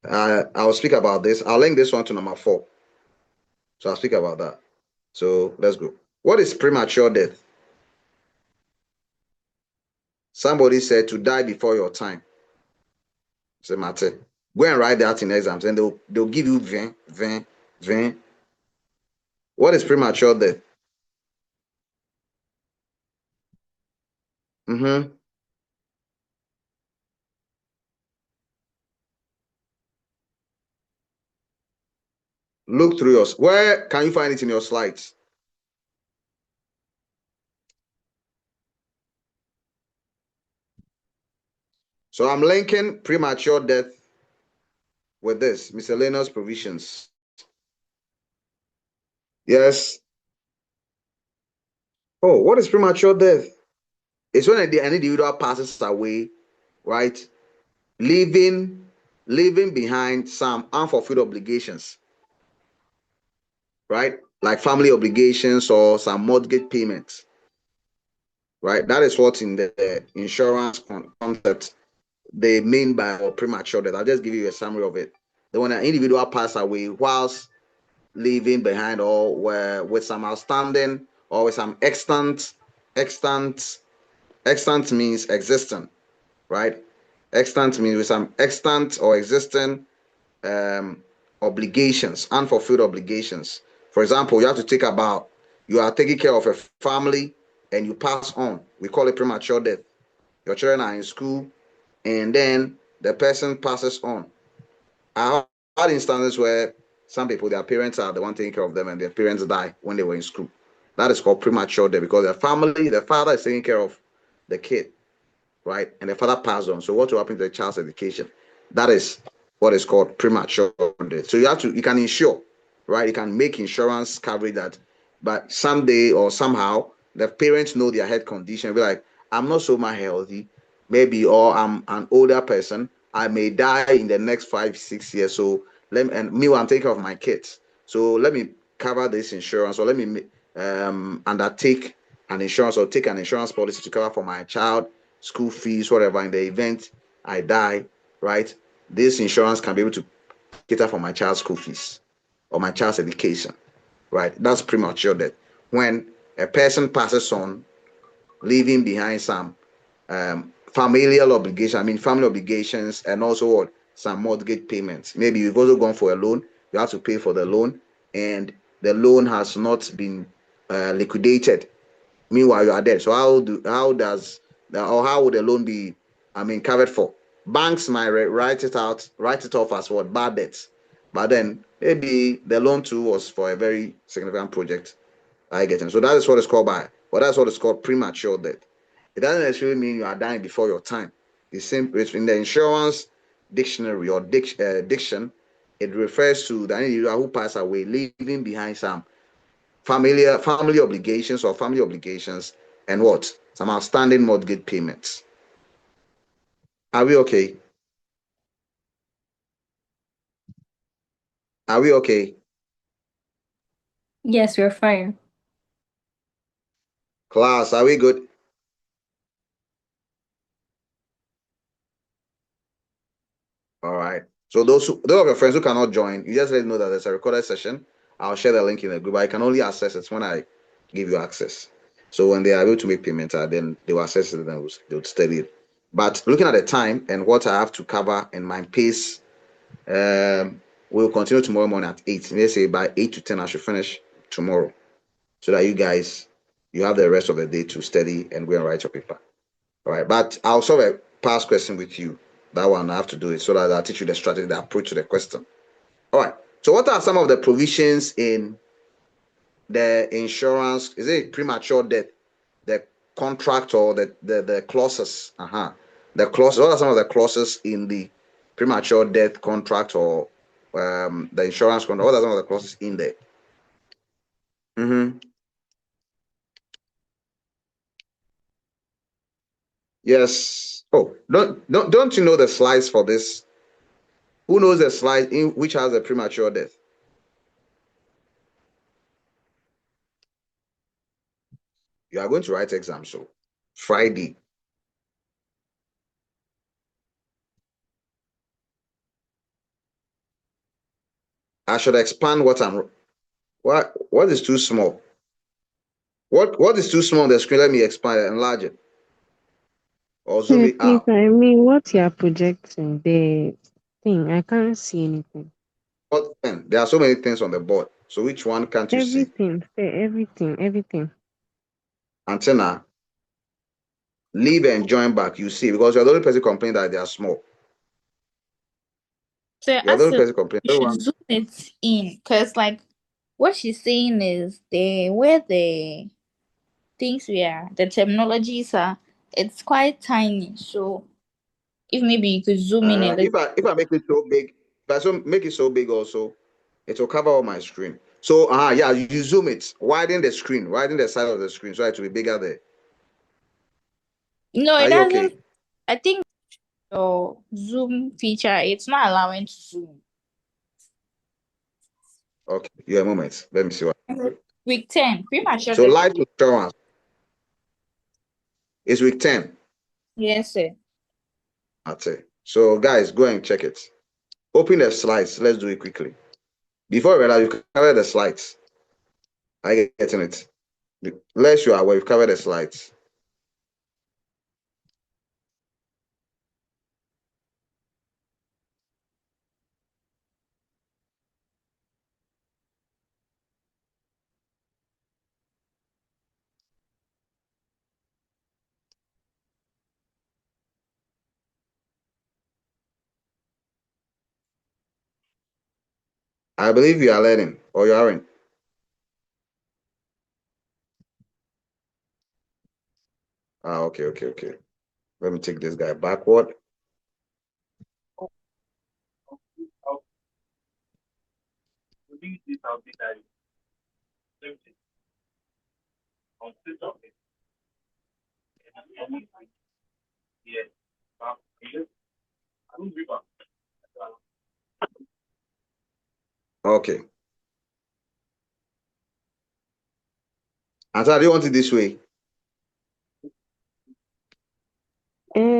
I'll speak about this. I'll link this one to number 4. So I'll speak about that. So let's go. What is premature death? Somebody said to die before your time. It's a matter. Go and write that in exams and they'll give you 20. What is premature death? Mm-hmm. Look through yours. Where can you find it in your slides? So I'm linking premature death with this miscellaneous provisions. Yes. Oh, what is premature death? It's when an individual passes away, right? Leaving behind some unfulfilled obligations, right? Like family obligations or some mortgage payments, right? That is what in the insurance concept they mean by premature death. I'll just give you a summary of it. Then when an individual passes away whilst leaving behind or with some outstanding or with some extant means existing, right? Extant means with some extant or existing obligations, unfulfilled obligations. For example, you are taking care of a family and you pass on. We call it premature death. Your children are in school and then the person passes on. I had instances where some people, their parents are the one taking care of them and their parents die when they were in school. That is called premature death because the father is taking care of the kid, right? And the father passed on. So what will happen to the child's education? That is what is called premature death. So you can insure, right? You can make insurance coverage that, but someday or somehow the parents know their health condition. Be like, I'm not so much healthy, maybe, or I'm an older person. I may die in the next 5, 6 years. So and meanwhile, I'm taking care of my kids. So let me cover this insurance, or let me undertake an insurance or take an insurance policy to cover for my child school fees, whatever. In the event I die, right? This insurance can be able to cater for my child's school fees or my child's education, right? That's premature death. When a person passes on, leaving behind some familial obligation, family obligations, and also what? Some mortgage payments. Maybe you've also gone for a loan, you have to pay for the loan, and the loan has not been liquidated. Meanwhile, you are dead. So how would the loan be? Covered for? Banks might write it off as what? Bad debts. But then maybe the loan too was for a very significant project. I get it. So that is what is called by But that's what is called premature death. It doesn't necessarily mean you are dying before your time. The same in the insurance dictionary or diction, it refers to the individual who passed away, leaving behind some family obligations or family obligations and what? Some outstanding mortgage payments. Are we okay? Are we okay? Yes, we're fine. Class, are we good? All right. So those of your friends who cannot join, you just let them know that there's a recorded session. I'll share the link in the group. I can only access it when I give you access. So when they are able to make payment, then they will access it and they'll study it. But looking at the time and what I have to cover in my pace, we'll continue tomorrow morning at 8. Let's say by 8 to 10, I should finish tomorrow so that you have the rest of the day to study and go and write your paper. All right. But I'll solve a past question with you. That one I have to do it so that I'll teach you the strategy, the approach to the question. All right. So what are some of the provisions in the insurance? Is it premature death, the contract, or the clauses? The clauses. What are some of the clauses in the premature death contract or the insurance contract? What are some of the clauses in there? Mm-hmm. Yes. Oh, don't you know the slides for this? Who knows the slide in which has a premature death? You are going to write exam, so Friday. I should expand what is too small? What is too small on the screen? Let me expand it, enlarge it, or zoom it Please, out. I mean, what you are projecting, the thing, I can't see anything. What then? There are so many things on the board. So which one can't you see? Everything, say everything. Antenna, leave and join back. You see, because you're the only person complaining that they are small. So You're the as only person complaining. you should zoom it in, because like what she's saying is where the things we are, the terminologies are, it's quite tiny. So if maybe you could zoom in a little. If I make it so big, if I make it so big also, it will cover all my screen. So yeah, you zoom it, widen the screen, widen the side of the screen so it will be bigger there. No, Are it you doesn't. okay? I think your zoom feature, it's not allowing to zoom. Okay, you a moment. Let me see what. Week 10, pretty much sure So that. life insurance is week 10. Yes, sir. That's it. So guys, go and check it. Open the slides. Let's do it quickly. Before we realize you covered the slides. Are you getting it? Unless you are aware, we've covered the slides. I believe you are learning, or you aren't. Okay. Let me take this guy backward. Okay. And so I do you want it this way?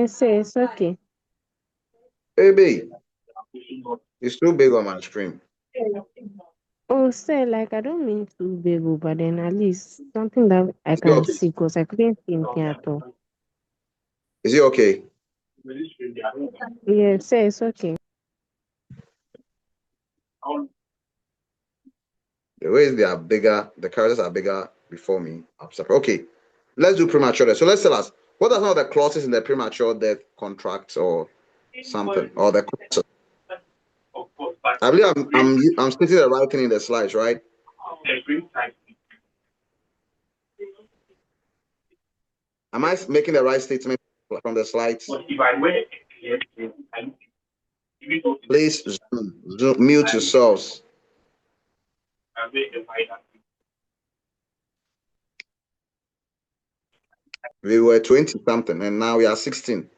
Say it's okay. Baby, it's too big on my screen. Oh, say like I don't mean too big, oh, but then at least something that I Is it can okay? see because I couldn't see anything at all. Is it okay? Yeah, say it's okay. The ways they are bigger, the characters are bigger before me. I'm surprised. Okay, let's do premature death. So let's tell us what are some of the clauses in the premature death contract or something, or the clauses. I believe I'm stating the right thing in the slides, right? Am I making the right statement from the slides? Please mute yourselves. We were 20 something and now we are 16.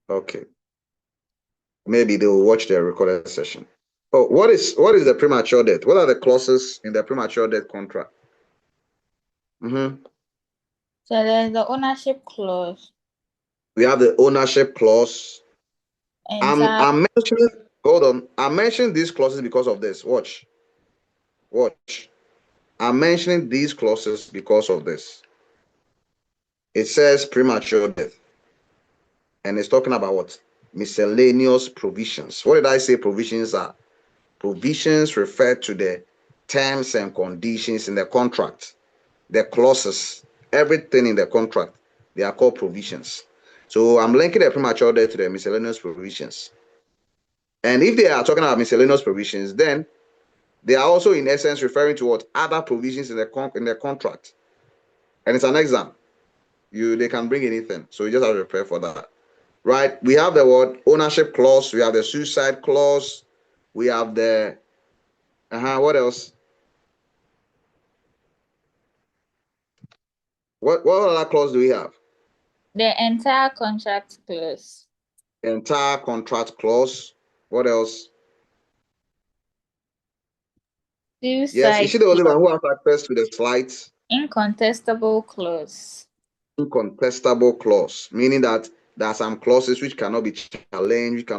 Okay. Maybe they will watch the recorded session. Oh, what is the premature death? What are the clauses in the premature death contract? So there's the ownership clause. We have the ownership clause. I'm mentioning, hold on. I'm mentioning these clauses because of this. Watch. I'm mentioning these clauses because of this. It says premature death. And it's talking about what? Miscellaneous provisions. What did I say provisions are? Provisions refer to the terms and conditions in the contract, the clauses, everything in the contract. They are called provisions. So I'm linking the premature death to the miscellaneous provisions. And if they are talking about miscellaneous provisions, then they are also in essence referring to what other provisions in the contract. And it's an exam. They can bring anything. So you just have to prepare for that. Right? We have the word ownership clause, we have the suicide clause, we have the what else? What other clause do we have? The entire contract clause. Entire contract clause. What else? Suicide Yes, is she the only one who has access to the slides? Incontestable clause. Incontestable clause, meaning that there are some clauses which cannot be challenged,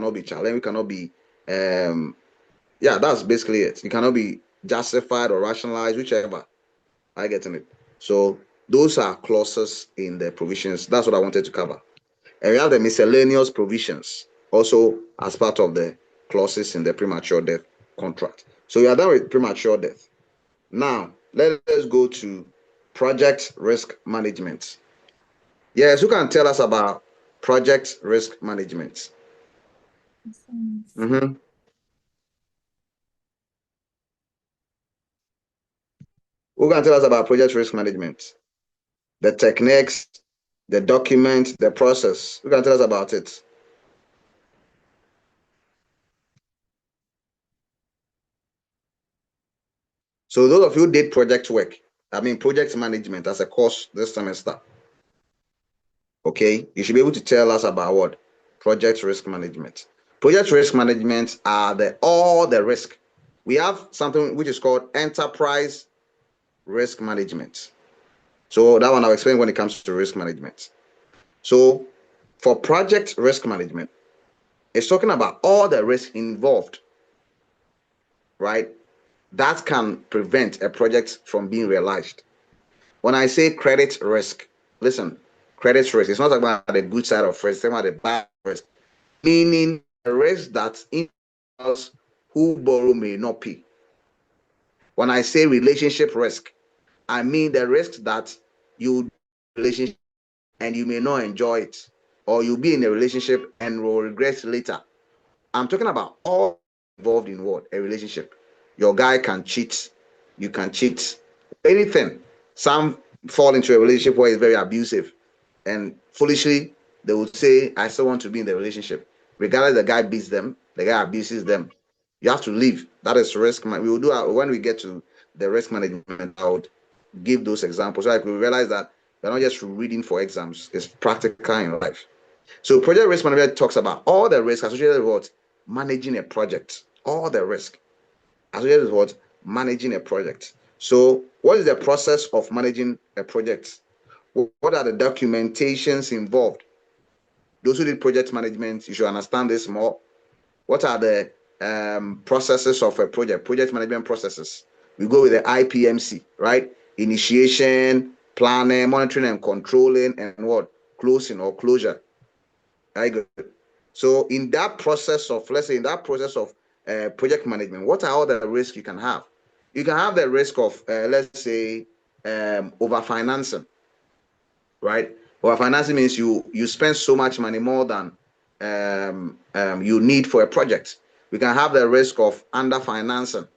yeah, that's basically it. It cannot be justified or rationalized, whichever. I get it. So those are clauses in the provisions. That's what I wanted to cover. And we have the miscellaneous provisions also as part of the clauses in the premature death contract. So we are done with premature death. Now, let us go to project risk management. Yes, who can tell us about project risk management? Who can tell us about project risk management? The techniques, the document, the process. Who can tell us about it? So those of you who did project work, project management as a course this semester, okay, you should be able to tell us about what? Project risk management. Project risk management are all the risk. We have something which is called enterprise risk management. So that one I'll explain when it comes to risk management. So for project risk management, it's talking about all the risk involved, right? That can prevent a project from being realized. When I say credit risk, listen, credit risk, it's not about the good side of risk, it's about the bad risk, meaning the risk that individuals who borrow may not pay. When I say relationship risk, I mean the risk that you relationship and you may not enjoy it, or you'll be in a relationship and will regret later. I'm talking about all involved in what? A relationship. Your guy can cheat, you can cheat, anything. Some fall into a relationship where it's very abusive, and foolishly they will say, I still want to be in the relationship. Regardless, the guy beats them, the guy abuses them. You have to leave. That is risk. We will do when we get to the risk management. I would give those examples. So like we realize that we're not just reading for exams, it's practical in life. So project risk management talks about all the risk associated with what? Managing a project. All the risk associated with what? Managing a project. So what is the process of managing a project? What are the documentations involved? Those who did project management, you should understand this more. What are the processes of a project management processes? We go with the IPMC, right? Initiation, planning, monitoring and controlling, and what? Closing or closure. Very good. So in that process of, let's say in that process of project management, what are all the risks you can have? You can have the risk of, let's say, overfinancing, right? Overfinancing means you spend so much money more than you need for a project. We can have the risk of underfinancing,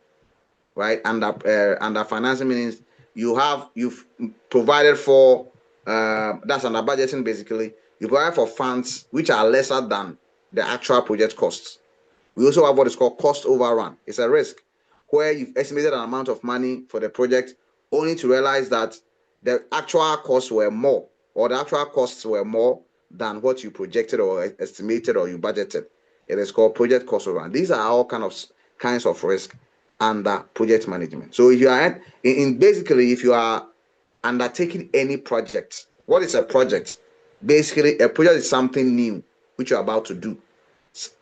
right? Underfinancing means you've provided for That's under budgeting basically. You provide for funds which are lesser than the actual project costs. We also have what is called cost overrun. It's a risk where you've estimated an amount of money for the project only to realize that the actual costs were more, or the actual costs were more than what you projected or estimated or you budgeted. It is called project cost overrun. These are all kinds of risk under project management. So if you are in basically, if you are undertaking any project, what is a project? Basically, a project is something new which you're about to do.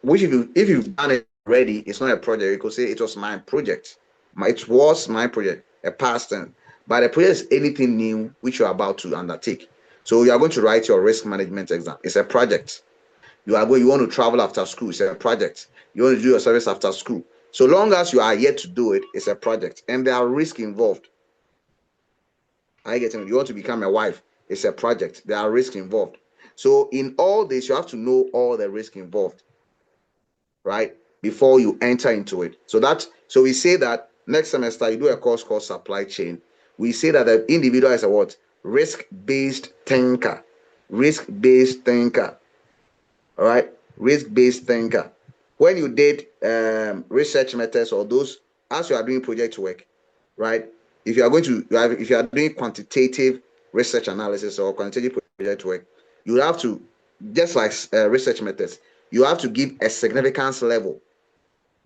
Which if you've done it already, it's not a project. You could say it was my project. It was my project, a past tense. But a project is anything new which you're about to undertake. So you are going to write your risk management exam. It's a project. You want to travel after school. It's a project. You want to do your service after school. So long as you are yet to do it, it's a project, and there are risks involved. I get it. You want to become a wife. It's a project. There are risks involved. So in all this, you have to know all the risk involved, right? Before you enter into it. So we say that next semester you do a course called supply chain. We say that the individual is a what? Risk-based thinker. Risk-based thinker. All right. Risk-based thinker. When you did research methods or those, as you are doing project work, right? If you are doing quantitative research analysis or quantitative project work, you have to, just like research methods, you have to give a significance level.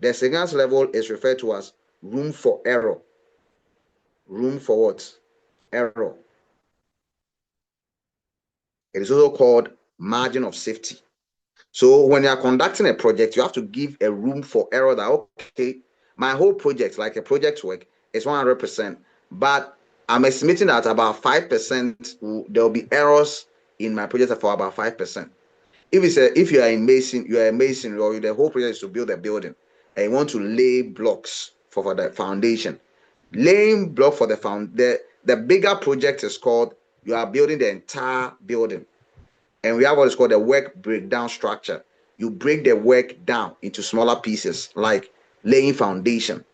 The significance level is referred to as room for error. Room for what? Error. It is also called margin of safety. So when you are conducting a project, you have to give a room for error that, okay, my whole project, like a project work, is 100%, but I'm estimating that about 5% there will be errors in my project for about 5%. If you are in mason, you are a mason, or the whole project is to build a building, and you want to lay blocks for the foundation. Laying block for the bigger project is called, you are building the entire building. And we have what is called the work breakdown structure. You break the work down into smaller pieces, like laying foundation.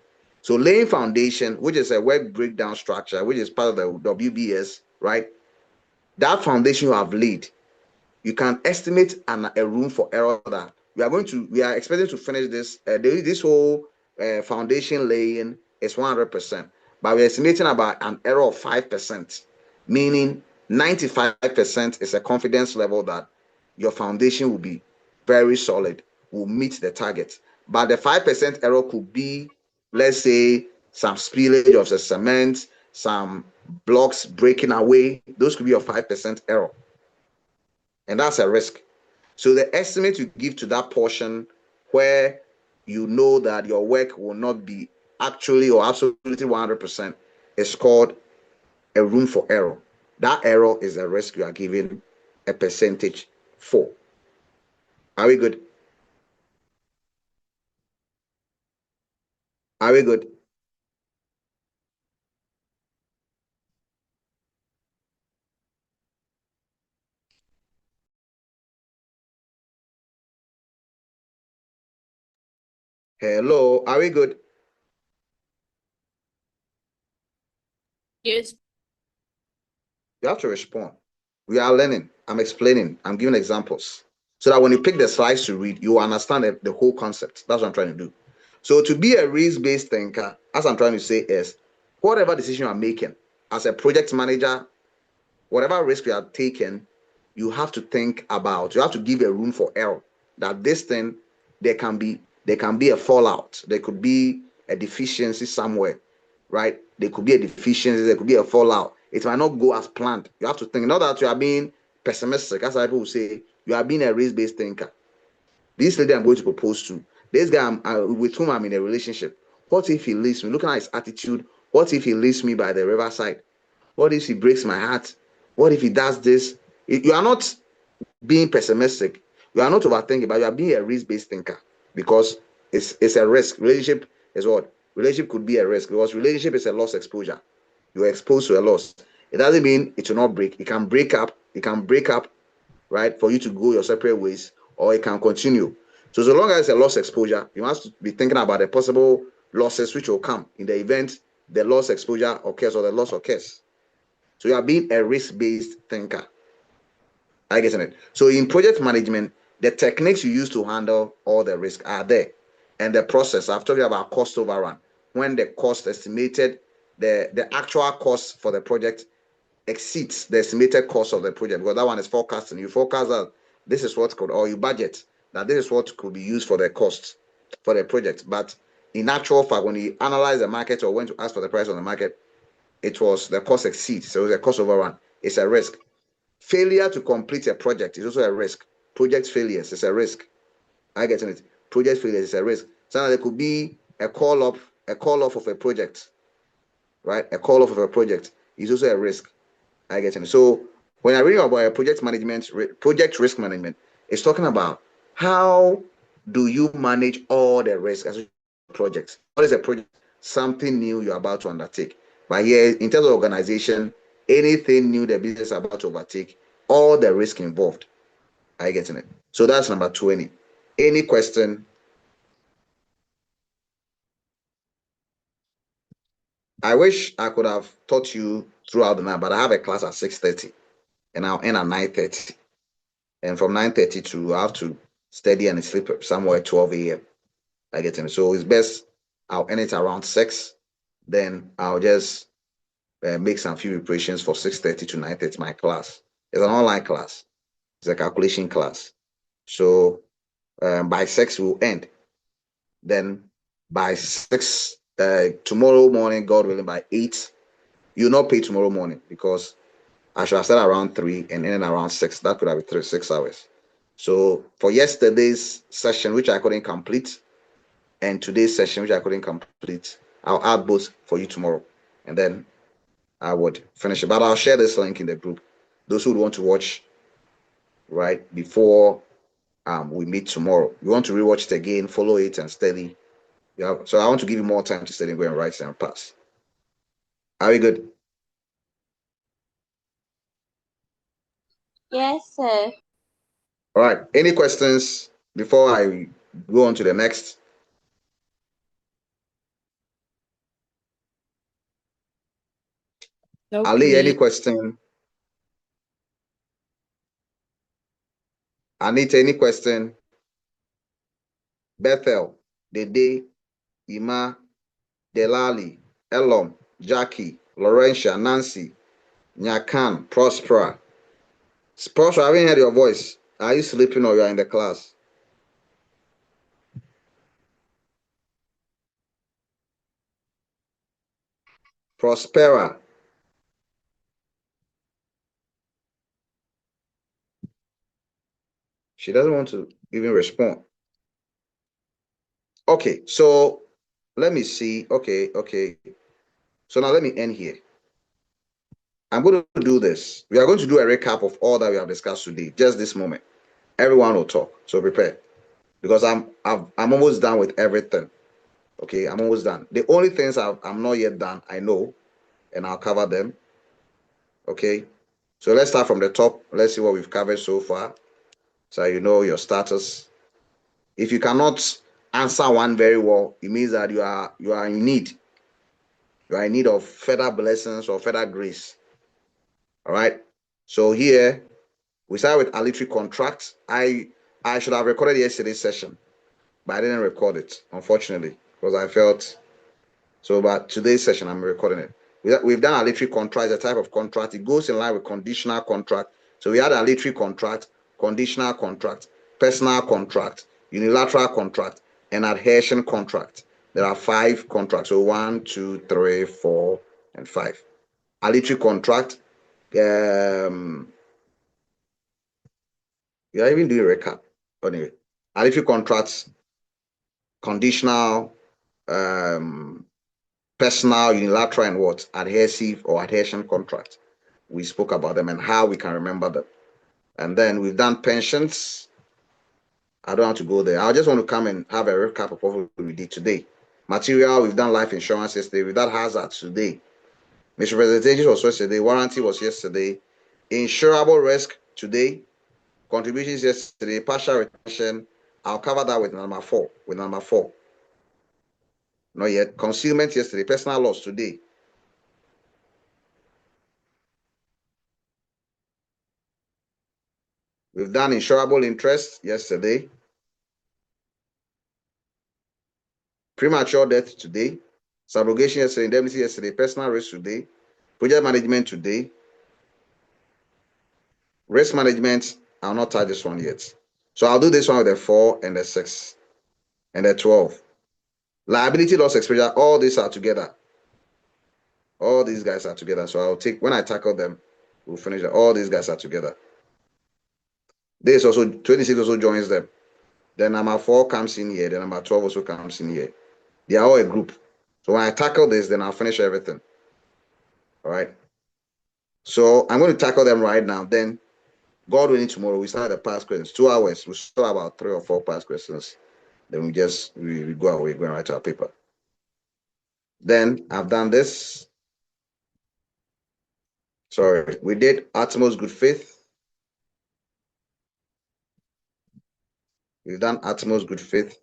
So laying foundation, which is a work breakdown structure, which is part of the WBS, right? That foundation you have laid, you can estimate a room for error that we are expecting to finish this whole foundation laying is 100%, but we're estimating about an error of 5%, meaning 95% is a confidence level that your foundation will be very solid, will meet the target. But the 5% error could be, let's say, some spillage of the cement, some blocks breaking away. Those could be your 5% error. And that's a risk. So the estimate you give to that portion where you know that your work will not be actually or absolutely 100% is called a room for error. That error is a risk you are giving a percentage for. Are we good? Are we good? Hello, are we good? Yes. You have to respond. We are learning. I'm explaining. I'm giving examples. So that when you pick the slides to read, you understand the whole concept. That's what I'm trying to do. So to be a risk-based thinker, as I'm trying to say, is whatever decision you're making as a project manager, whatever risk you are taking, you have to think about, you have to give a room for error. That this thing, there can be a fallout, there could be a deficiency somewhere, right? There could be a deficiency, there could be a fallout. It might not go as planned. You have to think, not that you are being pessimistic, as people will say, you are being a risk-based thinker. This lady I'm going to propose to, this guy with whom I'm in a relationship, what if he leaves me? Looking at his attitude, what if he leaves me by the riverside? What if he breaks my heart? What if he does this? You are not being pessimistic. You are not overthinking, but you are being a risk-based thinker because it's a risk. Relationship is what? Relationship could be a risk because relationship is a loss exposure. You are exposed to a loss. It doesn't mean it will not break. It can break up. It can break up, right? For you to go your separate ways, or it can continue. So long as it's a loss exposure, you must be thinking about the possible losses which will come in the event the loss exposure occurs or the loss occurs. So you are being a risk-based thinker. I get it. So in project management, the techniques you use to handle all the risk are there. And the process, I've told you about cost overrun. When the cost estimated, the actual cost for the project exceeds the estimated cost of the project, because that one is forecasting. You forecast that this is what could, or you budget that this is what could be used for the cost for the project. But in actual fact, when you analyze the market or when to ask for the price on the market, it was the cost exceeds. So it's a cost overrun. It's a risk. Failure to complete a project is also a risk. Project failures is a risk. I get it. Project failures is a risk. So there could be a call off of a project, right? A call off of a project is also a risk. I get it. So when I read about project management, project risk management, it's talking about how do you manage all the risk as projects. What is a project? Something new you're about to undertake. But here, in terms of organization, anything new the business is about to overtake, all the risk involved. Are you getting it? So that's number 20. Any question? I wish I could have taught you throughout the night, but I have a class at 6:30 and I'll end at 9:30. And from 9:30 to I have to study and sleep somewhere 12 a.m. I get it. So it's best I'll end it around 6. Then I'll just make some few preparations for 6:30 to 9:30 my class. It's an online class. It's a calculation class. So by 6 we'll end. Then by 6 tomorrow morning, God willing, by 8, you'll not pay tomorrow morning because I should have started around 3 and ended around 6. That could have been 6 hours. So for yesterday's session, which I couldn't complete, and today's session, which I couldn't complete, I'll add both for you tomorrow. And then I would finish it. But I'll share this link in the group. Those who would want to watch right before we meet tomorrow. You want to rewatch it again, follow it and study. Yeah. So I want to give you more time to study, go and write and pass. Are we good? Yes, sir. All right. Any questions before I go on to the next? No, Ali, any please. question? Anita, any question? Bethel, Dede, Ima, Delali, Elom, Jackie, Laurentia, Nancy, Nyakan, Prospera. Prospera, I haven't heard your voice. Are you sleeping or you are in the class? Prospera. She doesn't want to even respond. Okay, so let me see. Okay. So now let me end here. I'm going to do this. We are going to do a recap of all that we have discussed today, just this moment. Everyone will talk, so prepare. Because I'm almost done with everything. Okay, I'm almost done. The only things I'm not yet done, I know, and I'll cover them. Okay, so let's start from the top. Let's see what we've covered so far. So you know your status. If you cannot answer one very well, it means that you are in need. You are in need of further blessings or further grace. All right. So here we start with arbitrary contracts. I should have recorded yesterday's session, but I didn't record it, unfortunately, because I felt so. But today's session, I'm recording it. We've done arbitrary contract, a type of contract. It goes in line with conditional contract. So we had arbitrary contract, conditional contract, personal contract, unilateral contract, and adhesion contract. There are 5 contracts. So 1, 2, 3, 4, and 5. Arbitrary contract. You are even doing a recap. Anyway, arbitrary contracts, conditional, personal, unilateral, and what? Adhesive or adhesion contract. We spoke about them and how we can remember them. And then we've done pensions. I don't have to go there. I just want to come and have a recap of what we did today. Material, we've done life insurance yesterday. We've done hazards today. Misrepresentation was yesterday. Warranty was yesterday. Insurable risk today. Contributions yesterday. Partial retention. I'll cover that with number 4. Not yet. Concealment yesterday. Personal loss today. We've done insurable interest yesterday. Premature death today. Subrogation yesterday. Indemnity yesterday. Personal risk today. Project management today. Risk management, I'll not touch this one yet. So I'll do this one with the 4 and the 6 and the 12. Liability loss exposure, all these are together. All these guys are together. So I'll take, when I tackle them, we'll finish it. All these guys are together. This also, 26 also joins them. Then number 4 comes in here. Then number 12 also comes in here. They are all a group. So when I tackle this, then I'll finish everything. All right. So I'm going to tackle them right now. Then, God willing, tomorrow we start the past questions. 2 hours. We'll start about 3 or 4 past questions. Then we go away, go and write our paper. Then I've done this. Sorry, we did utmost good faith. We've done utmost good faith.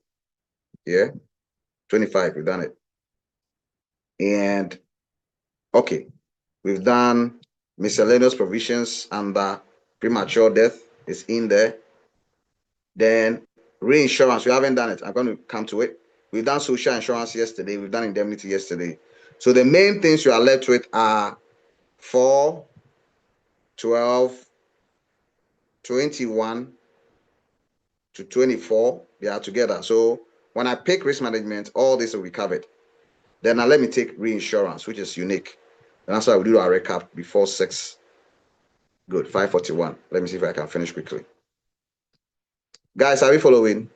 Yeah, 25, we've done it. And okay, we've done miscellaneous provisions under premature death is in there. Then reinsurance, we haven't done it. I'm going to come to it. We've done social insurance yesterday. We've done indemnity yesterday. So the main things you are left with are 4, 12, 21 to 24. They are together. So when I pick risk management, all this will be covered. Then now let me take reinsurance, which is unique. And that's why we do our recap before 6. Good, 5:41. Let me see if I can finish quickly. Guys, are we following?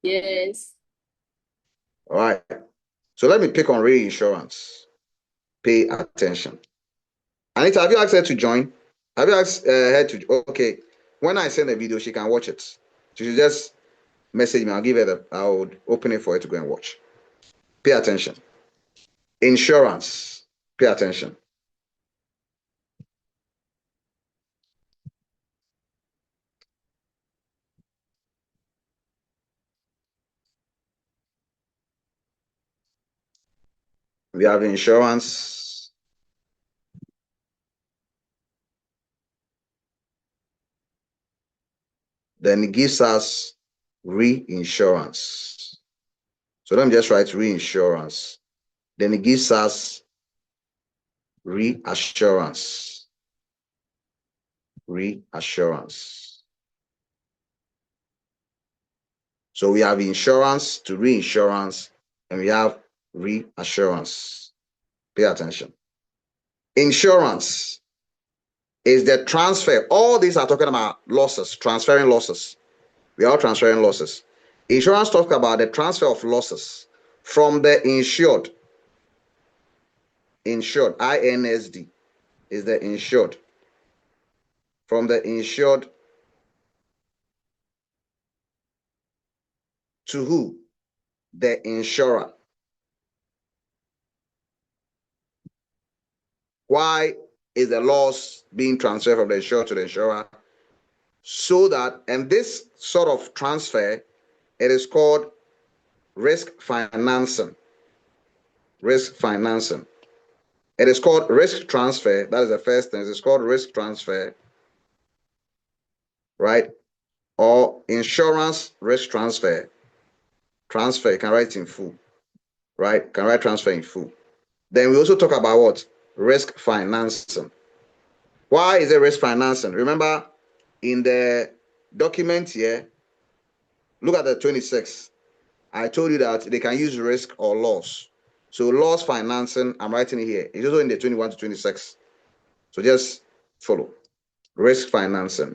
Yes. All right. So let me pick on reinsurance. Pay attention. Anita, have you asked her to join? Have you asked her to? Okay. When I send a video, she can watch it. She should just message me. I'll give her I'll open it for her to go and watch. Pay attention. Insurance. Pay attention. We have insurance. Then it gives us reinsurance. So let me just write reinsurance. Then it gives us reassurance. Reassurance. So we have insurance to reinsurance, and we have reassurance. Pay attention. Insurance is the transfer. All these are talking about losses, transferring losses. We are transferring losses. Insurance talks about the transfer of losses from the insured. Insured, INSD, is the insured. From the insured to who? The insurer. Why is the loss being transferred from the insured to the insurer? So that, and this sort of transfer, it is called risk financing. Risk financing. It is called risk transfer. That is the first thing. It's called risk transfer, right? Or insurance risk transfer. Transfer, you can write in full, right? You can write transfer in full. Then we also talk about what? Risk financing. Why is it risk financing? Remember, in the document here, look at the 26. I told you that they can use risk or loss. So loss financing, I'm writing it here. It's also in the 21 to 26. So just follow. Risk financing.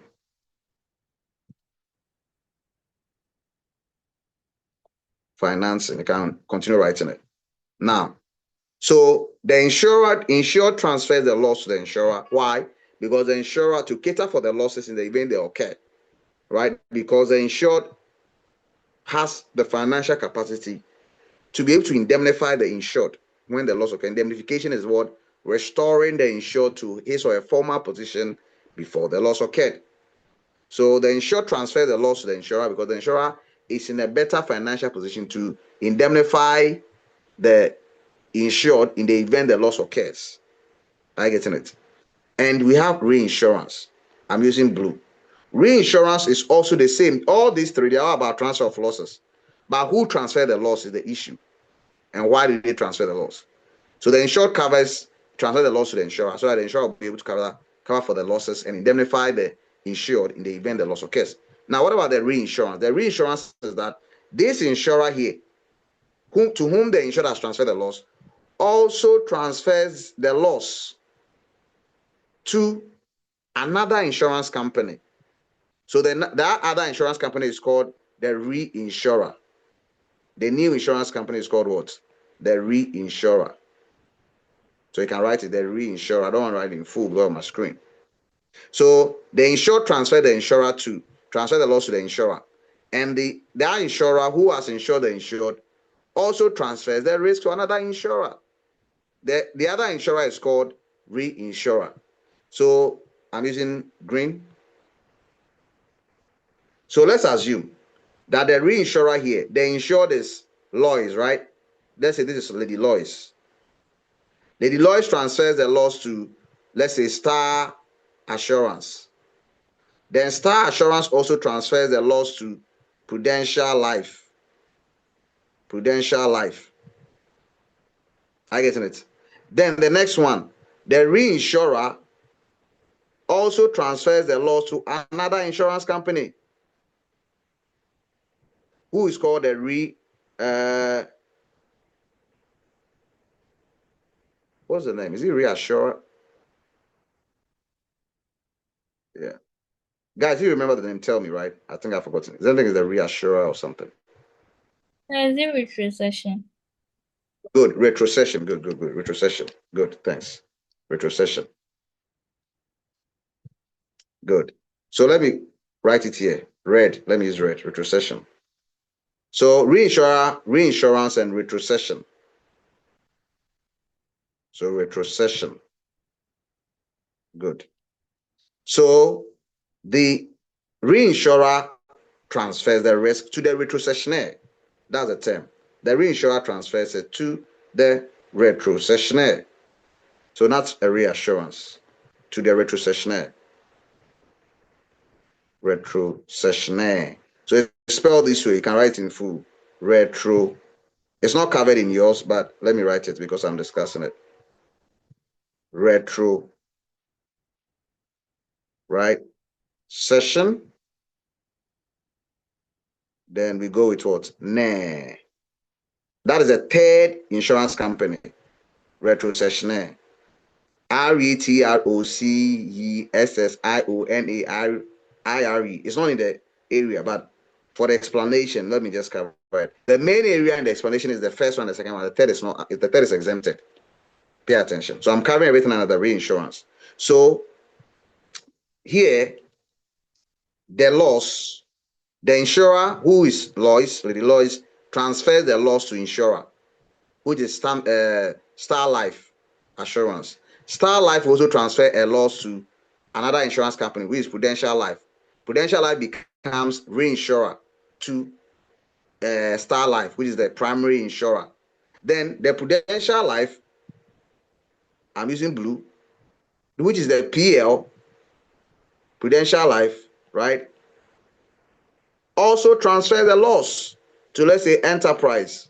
Financing, you can continue writing it. Now, so the insured transfers the loss to the insurer. Why? Because the insurer, to cater for the losses in the event they occur, right? Because the insured has the financial capacity to be able to indemnify the insured when the loss occurs. Indemnification is what? Restoring the insured to his or her former position before the loss occurred. So the insured transfers the loss to the insurer because the insurer is in a better financial position to indemnify the insured in the event the loss occurs. Are you getting it? And we have reinsurance. I'm using blue. Reinsurance is also the same. All these three, they are about transfer of losses. But who transferred the loss is the issue. And why did they transfer the loss? So the insured transfer the loss to the insurer so that the insurer will be able to cover for the losses and indemnify the insured in the event the loss occurs. Now, what about the reinsurance? The reinsurance is that this insurer here, to whom the insured has transferred the loss, also transfers the loss to another insurance company. So that other insurance company is called the reinsurer. The new insurance company is called what? The reinsurer. So you can write it, the reinsurer. I don't want to write it in full because on my screen. So the insured transfer the loss to the insurer. And that insurer who has insured the insured also transfers the risk to another insurer. The other insurer is called reinsurer. So I'm using green. So let's assume that the reinsurer here, the insured is Lois, right? Let's say this is Lady Lois. Lady Lois transfers the loss to, let's say, Star Assurance. Then Star Assurance also transfers the loss to Prudential Life. Prudential Life. I get it. Then the next one, the reinsurer also transfers the loss to another insurance company who is called the what's the name? Is it reassurer? Yeah. Guys, you remember the name? Tell me, right? I think I've forgotten. I think it's the reassurer or something. Is it retrocession? Good. Retrocession. Good. Retrocession. Good. Thanks. Retrocession. Good. So let me write it here. Red. Let me use red. Retrocession. So reinsurance, and retrocession. So retrocession. Good. So the reinsurer transfers the risk to the retrocessionaire. That's the term. The reinsurer transfers it to the retrocessionaire. So that's a reassurance to the retrocessionaire. Retrocessionaire. So if you spell this way, you can write in full. Retro. It's not covered in yours, but let me write it because I'm discussing it. Retro. Right? Session. Then we go with what? Nah. That is a third insurance company. Retrocessionaire. RETROCESSIONAIRE. It's not in the area, but for the explanation, let me just cover it. The main area in the explanation is the first one, the second one. The third is not. The third is exempted. Pay attention. So I'm covering everything under the reinsurance. So here, the loss, the insurer who is Lois, Lady Lois, transfers the loss to insurer, which is Star Life Assurance. Star Life also transfer a loss to another insurance company, which is Prudential Life. Prudential Life becomes reinsurer to Star Life, which is the primary insurer. Then the Prudential Life, I'm using blue, which is the PL, Prudential Life, right? Also transfer the loss to, let's say, Enterprise.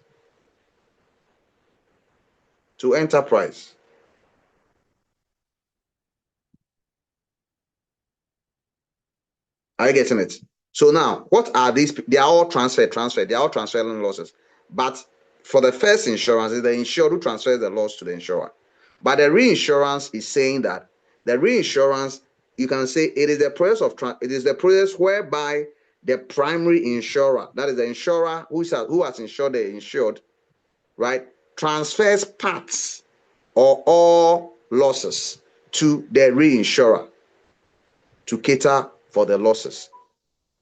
To Enterprise. Are you getting it? So now, what are these? They are all transfer. They are all transferring losses. But for the first insurance, it's the insured who transfers the loss to the insurer. But the reinsurance is saying that the reinsurance, you can say it is the process whereby the primary insurer, that is the insurer who has insured the insured, right, transfers parts or all losses to the reinsurer to cater for the losses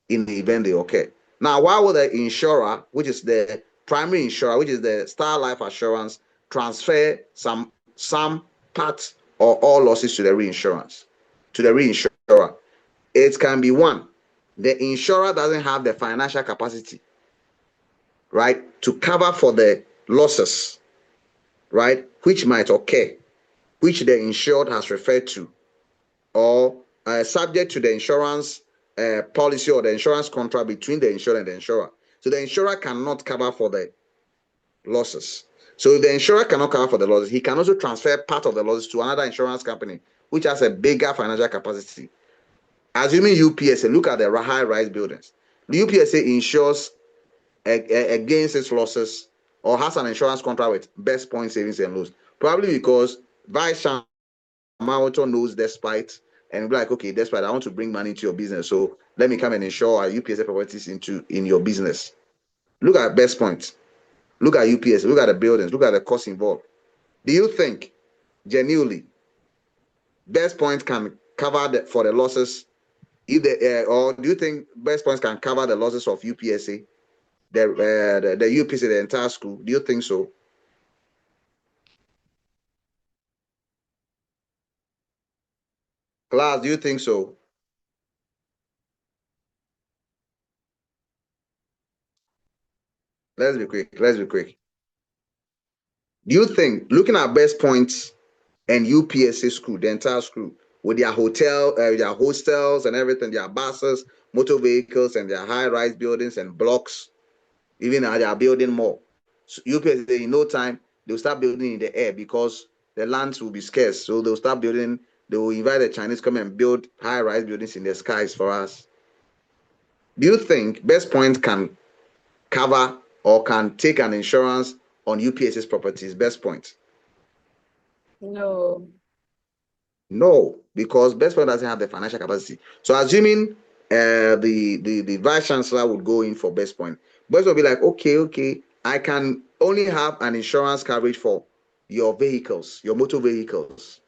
in the event they occur. Now, why would the insurer, which is the primary insurer, which is the Star Life Assurance, transfer some parts or all losses to the reinsurance, to the reinsurer? It can be one, the insurer doesn't have the financial capacity, right, to cover for the losses, right, which might occur, which the insured has referred to, or subject to the insurance policy or the insurance contract between the insurer and the insurer. So the insurer cannot cover for the losses. So if the insurer cannot cover for the losses, he can also transfer part of the losses to another insurance company, which has a bigger financial capacity. Assuming UPSA, look at the high-rise buildings. The UPSA insures against its losses or has an insurance contract with Best Point Savings and Loans. Probably because Vice Chairman knows despite and be like, okay, despite I want to bring money to your business, so let me come and insure UPSA properties in your business. Look at Best Point. Look at UPS, look at the buildings, look at the cost involved. Do you think, genuinely, Best Point can cover for the losses? Or do you think Best Points can cover the losses of UPSA, the UPSA, the entire school? Do you think so? Class, do you think so? Let's be quick. Let's be quick. Do you think, looking at Best Points and UPSA school, the entire school, with their hotel, their hostels and everything, their buses, motor vehicles, and their high-rise buildings and blocks, even they are building more. So UPSA, in no time, they'll start building in the air because the lands will be scarce. So they'll start building, they will invite the Chinese to come and build high-rise buildings in the skies for us. Do you think Best Point can cover or can take an insurance on UPS's properties? Best Point? No. No, because Best Point doesn't have the financial capacity. So assuming the vice chancellor would go in for Best Point, Best will be like, okay, I can only have an insurance coverage for your vehicles, your motor vehicles,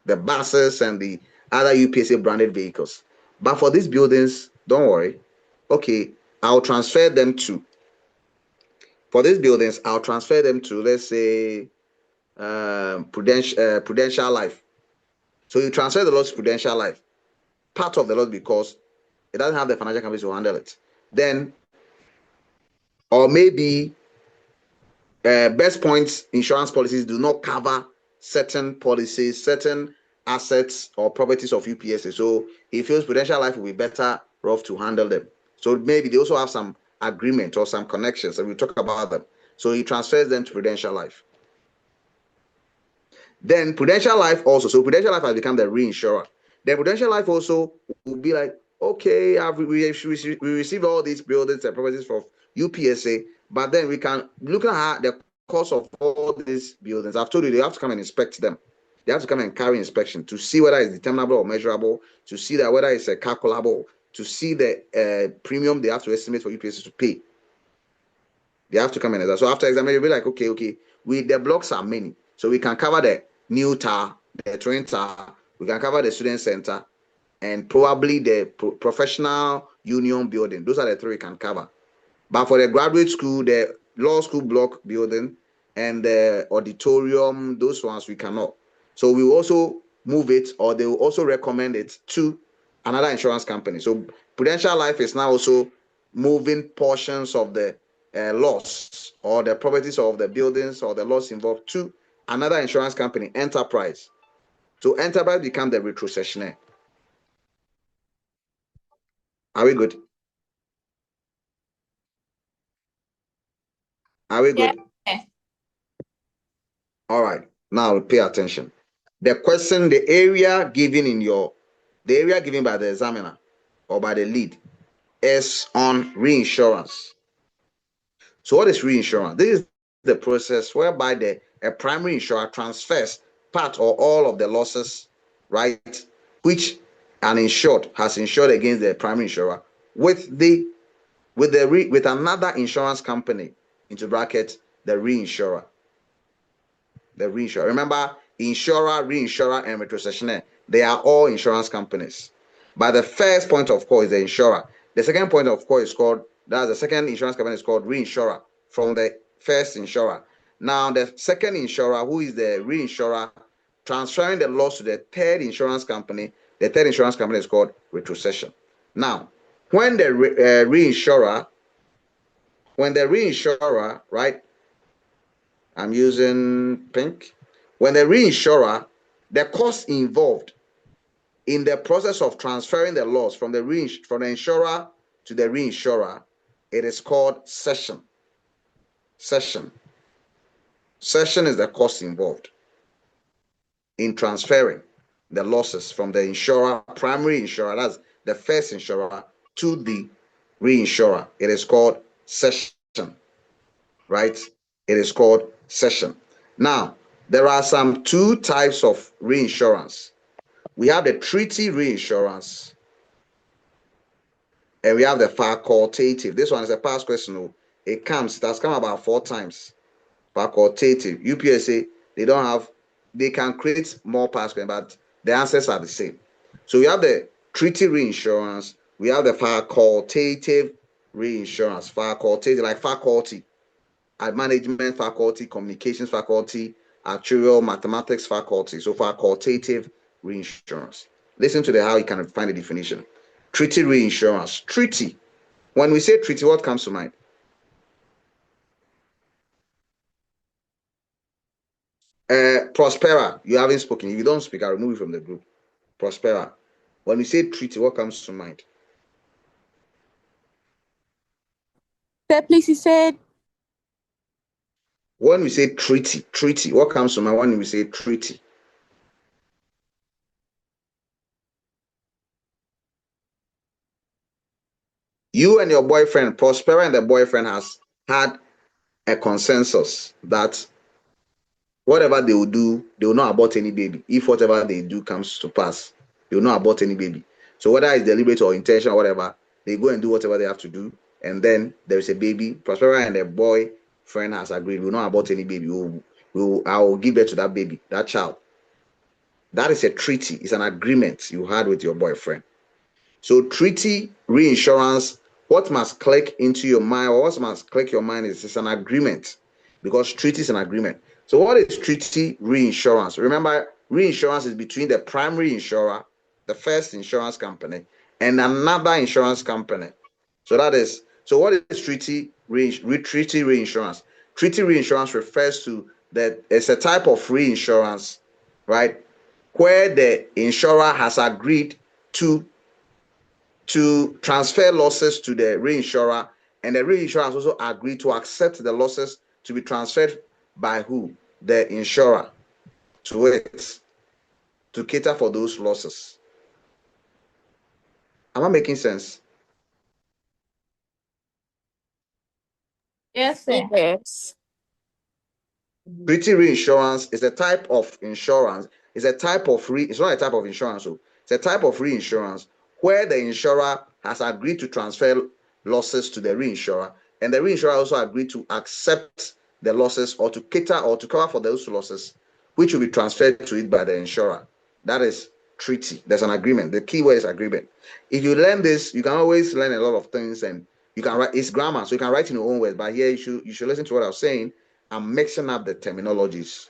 the buses and the other UPSA branded vehicles. But for these buildings, don't worry. Okay, I'll transfer them to, for these buildings, I'll transfer them to, let's say, Prudential Life. So you transfer the loss to Prudential Life, part of the loss because it doesn't have the financial capacity to handle it. Then, or maybe Best Points insurance policies do not cover certain policies, certain assets or properties of UPSA. So he feels Prudential Life will be better off to handle them. So maybe they also have some agreement or some connections, and we'll talk about them. So he transfers them to Prudential Life. Then Prudential Life also, so Prudential Life has become the reinsurer. Then Prudential Life also will be like, okay, we received all these buildings and properties from UPSA, but then we can look at the cost of all these buildings. I've told you they have to come and inspect them. They have to come and carry inspection to see whether it's determinable or measurable, to see that whether it's calculable, to see the premium they have to estimate for UPSA to pay. They have to come in. So after exam, you'll be like, okay, the blocks are many. So we can cover the new tower, the twin tower, we can cover the student center, and probably the professional union building. Those are the three we can cover. But for the graduate school, the law school block building, and the auditorium, those ones we cannot. So we will also move it, or they will also recommend it to another insurance company. So Prudential Life is now also moving portions of the loss or the properties of the buildings or the loss involved to another insurance company, Enterprise. So Enterprise become the retrocessionaire. Are we good? Are we good? Yeah. All right. Now pay attention. The question, the area given by the examiner or by the lead is on reinsurance. So what is reinsurance? This is the process whereby a primary insurer transfers part or all of the losses, right, which an insured has insured against the primary insurer with another insurance company, into bracket, the reinsurer. The reinsurer. Remember, insurer, reinsurer, and retrocessionaire, they are all insurance companies. But the first point of call is the insurer. The second point of call is the second insurance company is called reinsurer from the first insurer. Now, the second insurer, who is the reinsurer, transferring the loss to the third insurance company, the third insurance company is called retrocession. Now, when the reinsurer, right, I'm using pink. When the reinsurer, the cost involved in the process of transferring the loss from the insurer to the reinsurer, it is called cession. Cession. Cession is the cost involved in transferring the losses from the insurer, primary insurer, that's the first insurer, to the reinsurer. It is called cession, right? It is called cession. Now, there are some two types of reinsurance. We have the treaty reinsurance and we have the facultative. This one is a past question. It has come about 4 times. Facultative. UPSA, they can create more past questions, but the answers are the same. So we have the treaty reinsurance, we have the facultative reinsurance. Facultative, like faculty, management faculty, communications faculty, actuarial mathematics faculty. So facultative reinsurance. Listen to how you can find the definition. Treaty reinsurance. Treaty. When we say treaty, what comes to mind? Prospera. You haven't spoken. If you don't speak, I'll remove you from the group. Prospera. When we say treaty, what comes to mind? That place you said. When we say treaty, what comes to mind when we say treaty? You and your boyfriend, Prospera and the boyfriend has had a consensus that whatever they will do, they will not abort any baby. If whatever they do comes to pass, they will not abort any baby. So whether it's deliberate or intentional or whatever, they go and do whatever they have to do, and then there is a baby. Prospera and the boyfriend has agreed, we will not abort any baby. I will give birth to that baby, that child. That is a treaty. It's an agreement you had with your boyfriend. So treaty reinsurance, what must click into your mind, or what must click your mind is it's an agreement, because treaty is an agreement. So what is treaty reinsurance? Remember, reinsurance is between the primary insurer, the first insurance company, and another insurance company. So what is treaty reinsurance? Treaty reinsurance refers to that it's a type of reinsurance, right, where the insurer has agreed to transfer losses to the reinsurer, and the reinsurer has also agreed to accept the losses to be transferred by who? The insurer to it, to cater for those losses. Am I making sense? Yes, sir. Yes. Treaty reinsurance is a type of insurance. It's a type of it's not a type of insurance. So it's a type of reinsurance where the insurer has agreed to transfer losses to the reinsurer, and the reinsurer also agreed to accept the losses or to cater or to cover for those losses, which will be transferred to it by the insurer. That is treaty. There's an agreement. The key word is agreement. If you learn this, you can always learn a lot of things, and you can write. It's grammar, so you can write in your own words. But here you should listen to what I was saying. I'm mixing up the terminologies.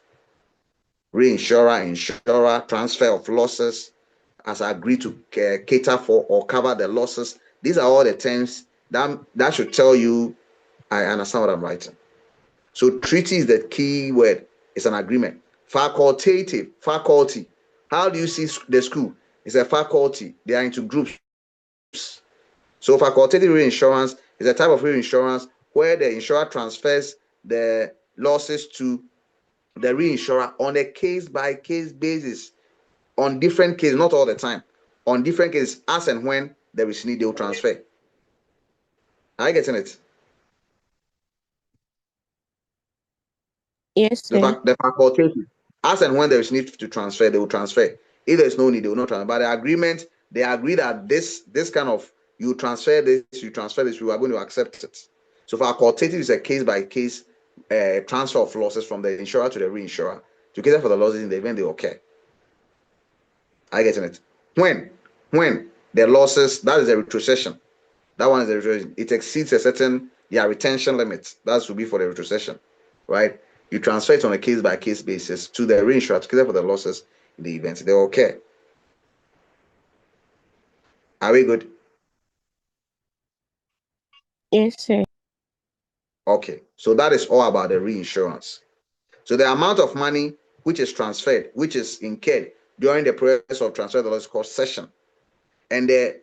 Reinsurer, insurer, transfer of losses, as I agree to cater for or cover the losses. These are all the terms that should tell you I understand what I'm writing. So treaty is the key word. It's an agreement. Facultative, faculty. How do you see the school? It's a faculty. They are into groups. So facultative reinsurance is a type of reinsurance where the insurer transfers the losses to the reinsurer on a case-by-case basis, on different cases, not all the time, on different cases, as and when there is need, they will transfer. Are you getting it? Yes, sir. The facultative, as and when there is need to transfer, they will transfer. If there is no need, they will not transfer. But the agreement, they agree that this kind of, you transfer this, we are going to accept it. So facultative is a case-by-case transfer of losses from the insurer to the reinsurer to cater for the losses in the event they occur. Are you getting it? When the losses, that is a retrocession. That one is a retrocession. It exceeds a certain retention limit. That should be for the retrocession, right? You transfer it on a case-by-case basis to the reinsurer to cater for the losses in the event they occur. Are we good? Yes, sir. Okay, so that is all about the reinsurance. So the amount of money which is transferred, which is incurred during the process of transfer of the loss is called cession. And the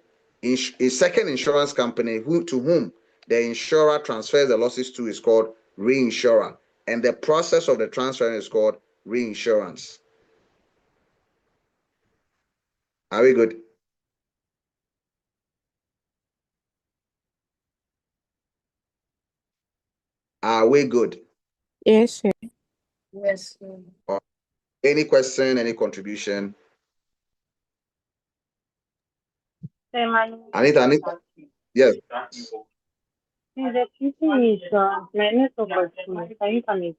second insurance company to whom the insurer transfers the losses to is called reinsurer. And the process of the transfer is called reinsurance. Are we good? Are we good? Yes, sir. Yes. Any question, any contribution? Anita, yes. The teaching is my network was slow. Can you come again?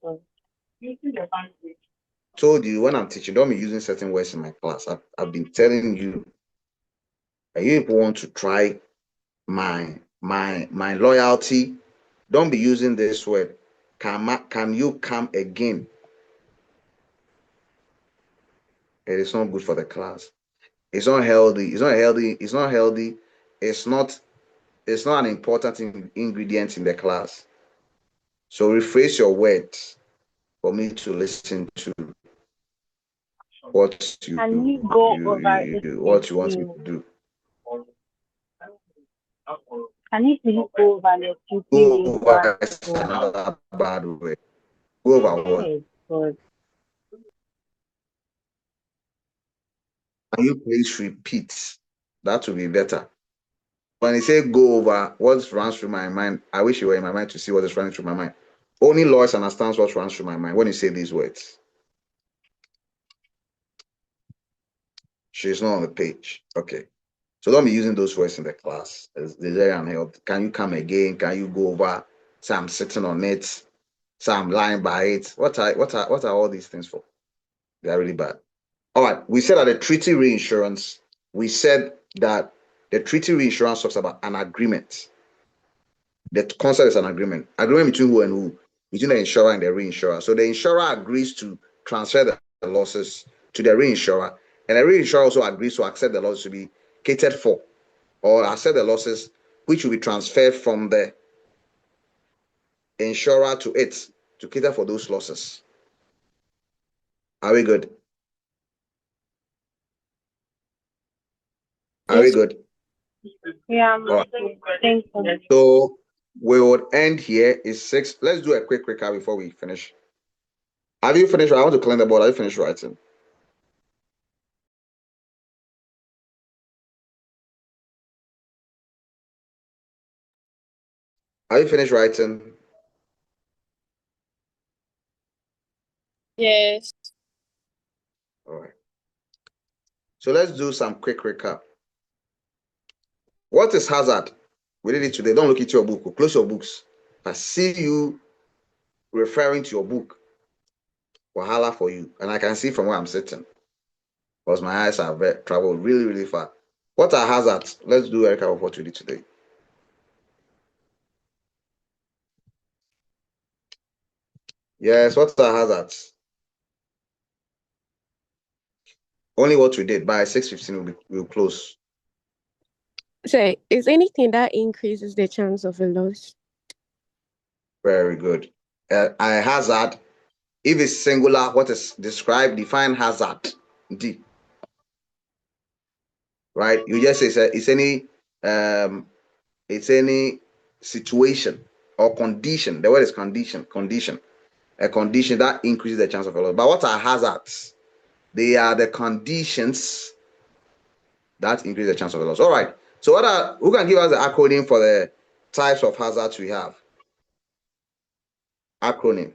Told you when I'm teaching, don't be using certain words in my class. I've been telling you, and you people want to try my loyalty. Don't be using this word. Can you come again? It is not good for the class. It's not healthy. It's not healthy. It's not healthy. It's not. It's not an important ingredient in the class. So rephrase your words for me to listen to what you Can you go over it what you want me to do. Can you please go over the Go teaching over for another bad word. Go over what? yes, but Can you please repeat? That will be better. When you say go over, what runs through my mind? I wish you were in my mind to see what is running through my mind. Only Lois understands what runs through my mind when you say these words. She's not on the page. Okay. So don't be using those words in the class. It's very unhealthy. Can you come again? Can you go over? Say I'm sitting on it. Say I'm lying by it. What are all these things for? They are really bad. All right. We said that the treaty reinsurance, we said that the treaty reinsurance talks about an agreement. The concept is an agreement. Agreement between who and who? Between the insurer and the reinsurer. So the insurer agrees to transfer the losses to the reinsurer, and the reinsurer also agrees to accept the losses to be catered for, or accept the losses which will be transferred from the insurer to it to cater for those losses. Are we good? Are we Yes. good? yeah, All right. thank you. So we would end here. Is 6. Let's do a quick recap before we finish. Have you finished? I want to clean the board. Have you finished writing? Have you finished writing? Yes. All right. So let's do some quick recap. What is hazard? We did it today. Don't look at your book. Close your books. I see you referring to your book. Wahala for you. And I can see from where I'm sitting. Because my eyes have traveled really, really far. What are hazards? Let's do a recap of what we did today. Yes, what are hazards? Only what we did. By 6:15 we'll close. So, is anything that increases the chance of a loss? Very good. A hazard, if it's singular, what is described, define hazard. D. Right? You just say it's any situation or condition. The word is condition. Condition. A condition that increases the chance of a loss. But what are hazards? They are the conditions that increase the chance of a loss. All right. So who can give us the acronym for the types of hazards we have? Acronym.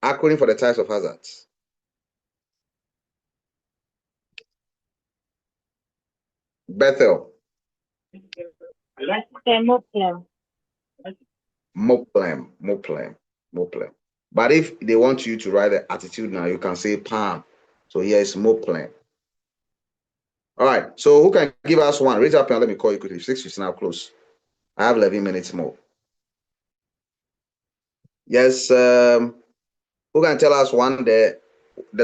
Acronym for the types of hazards. Bethel. Moplem. But if they want you to write the attitude now, you can say palm. So here is moplem. All right. So who can give us one? Raise up and let me call you quickly. 6:15 now close. I have 11 minutes more. Yes. Who can tell us one the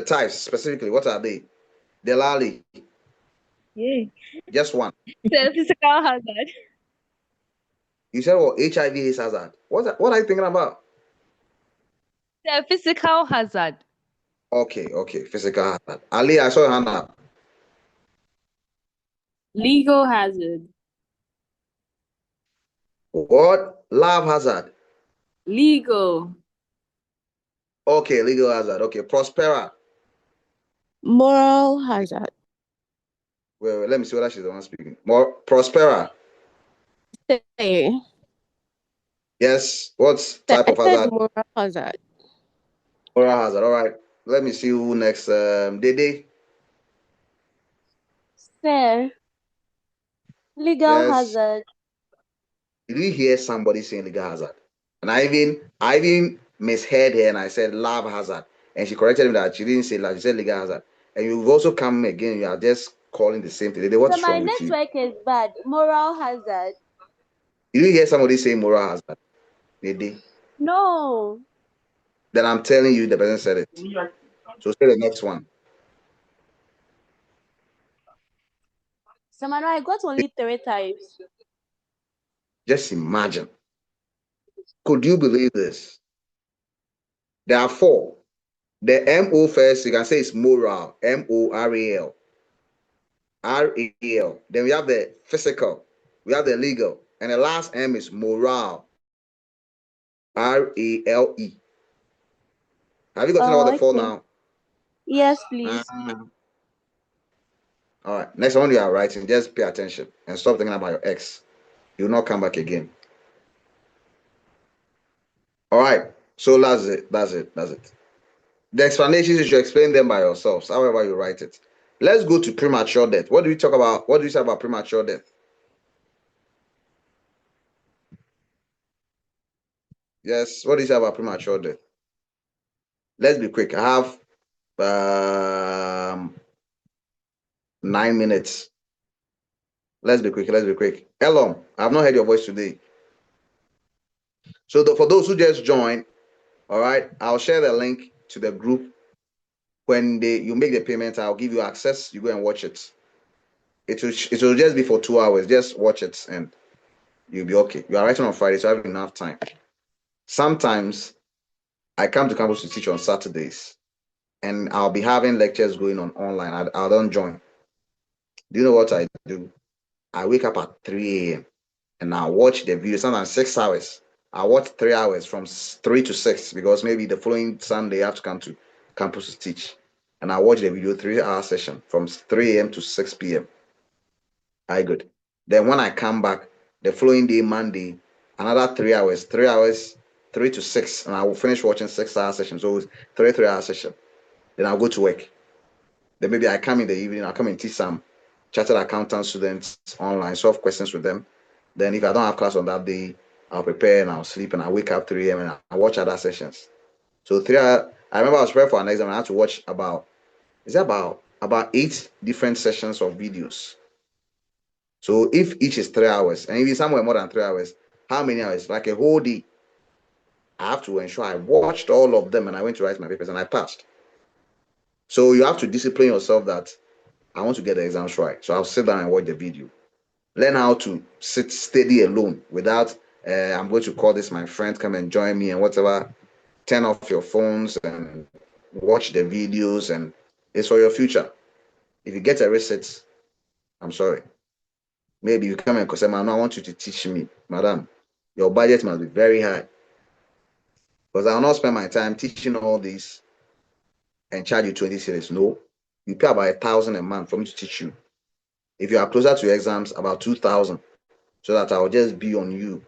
types specifically? What are they? Delali. Yeah. Just one. The physical hazard. You said what? HIV is hazard. What are you thinking about? The physical hazard. Okay. Physical hazard. Ali, I saw your hand up. Legal hazard. What? Love hazard. Legal. Okay, legal hazard. Okay, Prospera. Moral hazard. Wait, let me see whether she's the one speaking. More Prospera. Say, Yes. What type I of said hazard? moral hazard. Moral hazard. All right. Let me see who next. Dede. Sir, legal Yes. hazard. Did you hear somebody saying legal hazard? And I even misheard her and I said love hazard. And she corrected me that she didn't say love, she said legal hazard. And you've also come again, you are just calling the same thing. Dede, So what's my wrong with you? network is bad. Moral hazard. Did you hear somebody saying moral hazard? Dede? No. Then I'm telling you the person said it. So say the next one. So Manuel, I got only 3 types. Just imagine. Could you believe this? There are 4. The MO first, you can say it's moral, MORAL. RAL. Then we have the physical, we have the legal, and the last M is moral, RALE. Have you gotten about the 4 Okay. now? Yes, please. All right. Next one you are writing, just pay attention and stop thinking about your ex. You will not come back again. All right. So that's it. The explanations, you should explain them by yourselves, however you write it. Let's go to premature death. What do we talk about? What do you say about premature death? Yes. What do you say about premature death? Let's be quick. I have 9 minutes. Let's be quick. Elon, I have not heard your voice today. So for those who just joined, all right, I'll share the link to the group. When you make the payment, I'll give you access. You go and watch it. It will just be for 2 hours. Just watch it and you'll be okay. You are writing on Friday, so I have enough time. Sometimes I come to campus to teach on Saturdays, and I'll be having lectures going on online. I don't join. Do you know what I do? I wake up at 3 a.m. and I watch the video, sometimes 6 hours. I watch 3 hours from 3 to 6 because maybe the following Sunday I have to come to campus to teach. And I watch the video 3 hour session from 3 a.m. to 6 p.m. I good. Then when I come back the following day, Monday, another 3 hours, 3 to 6, and I will finish watching 6 hour session. So it's 3 hour session. Then I'll go to work. Then maybe I come in the evening, I'll come and teach some chartered accountant students online, solve questions with them. Then if I don't have class on that day, I'll prepare and I'll sleep and I wake up 3 a.m. and I watch other sessions. So 3 hours, I remember I was preparing for an exam and I had to watch about 8 different sessions of videos. So if each is 3 hours, and if it's somewhere more than 3 hours, how many hours? Like a whole day. I have to ensure I watched all of them and I went to write my papers and I passed. So you have to discipline yourself that I want to get the exams right. So I'll sit down and watch the video. Learn how to sit steady alone without I'm going to call this my friend, come and join me and whatever. Turn off your phones and watch the videos, and it's for your future. If you get a receipt, I'm sorry. Maybe you come and say, man, I want you to teach me, madam. Your budget must be very high because I will not spend my time teaching all this and charge you 20 cedis. No, you pay about 1,000 a month for me to teach you. If you are closer to exams, about 2,000, so that I'll just be on you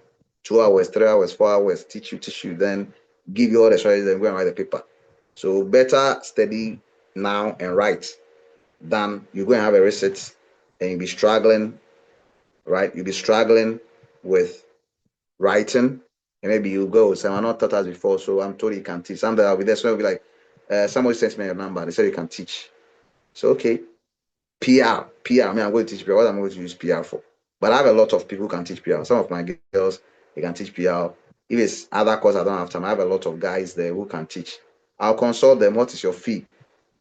2 hours, 3 hours, 4 hours, teach you, then give you all the strategies and go and write the paper. So better study now and write than you go and have a receipt and you'll be struggling, right? You'll be struggling with writing, and maybe you go, so I'm not taught us before, so I'm told you can teach. Someday I'll be there, so I'll be like, somebody sent me your number, they said you can teach. So okay, PR. I mean, I'm going to teach PR. What am I going to use PR for? But I have a lot of people who can teach PR. Some of my girls, they can teach PR. If it's other course I don't have time, I have a lot of guys there who can teach. I'll consult them. What is your fee?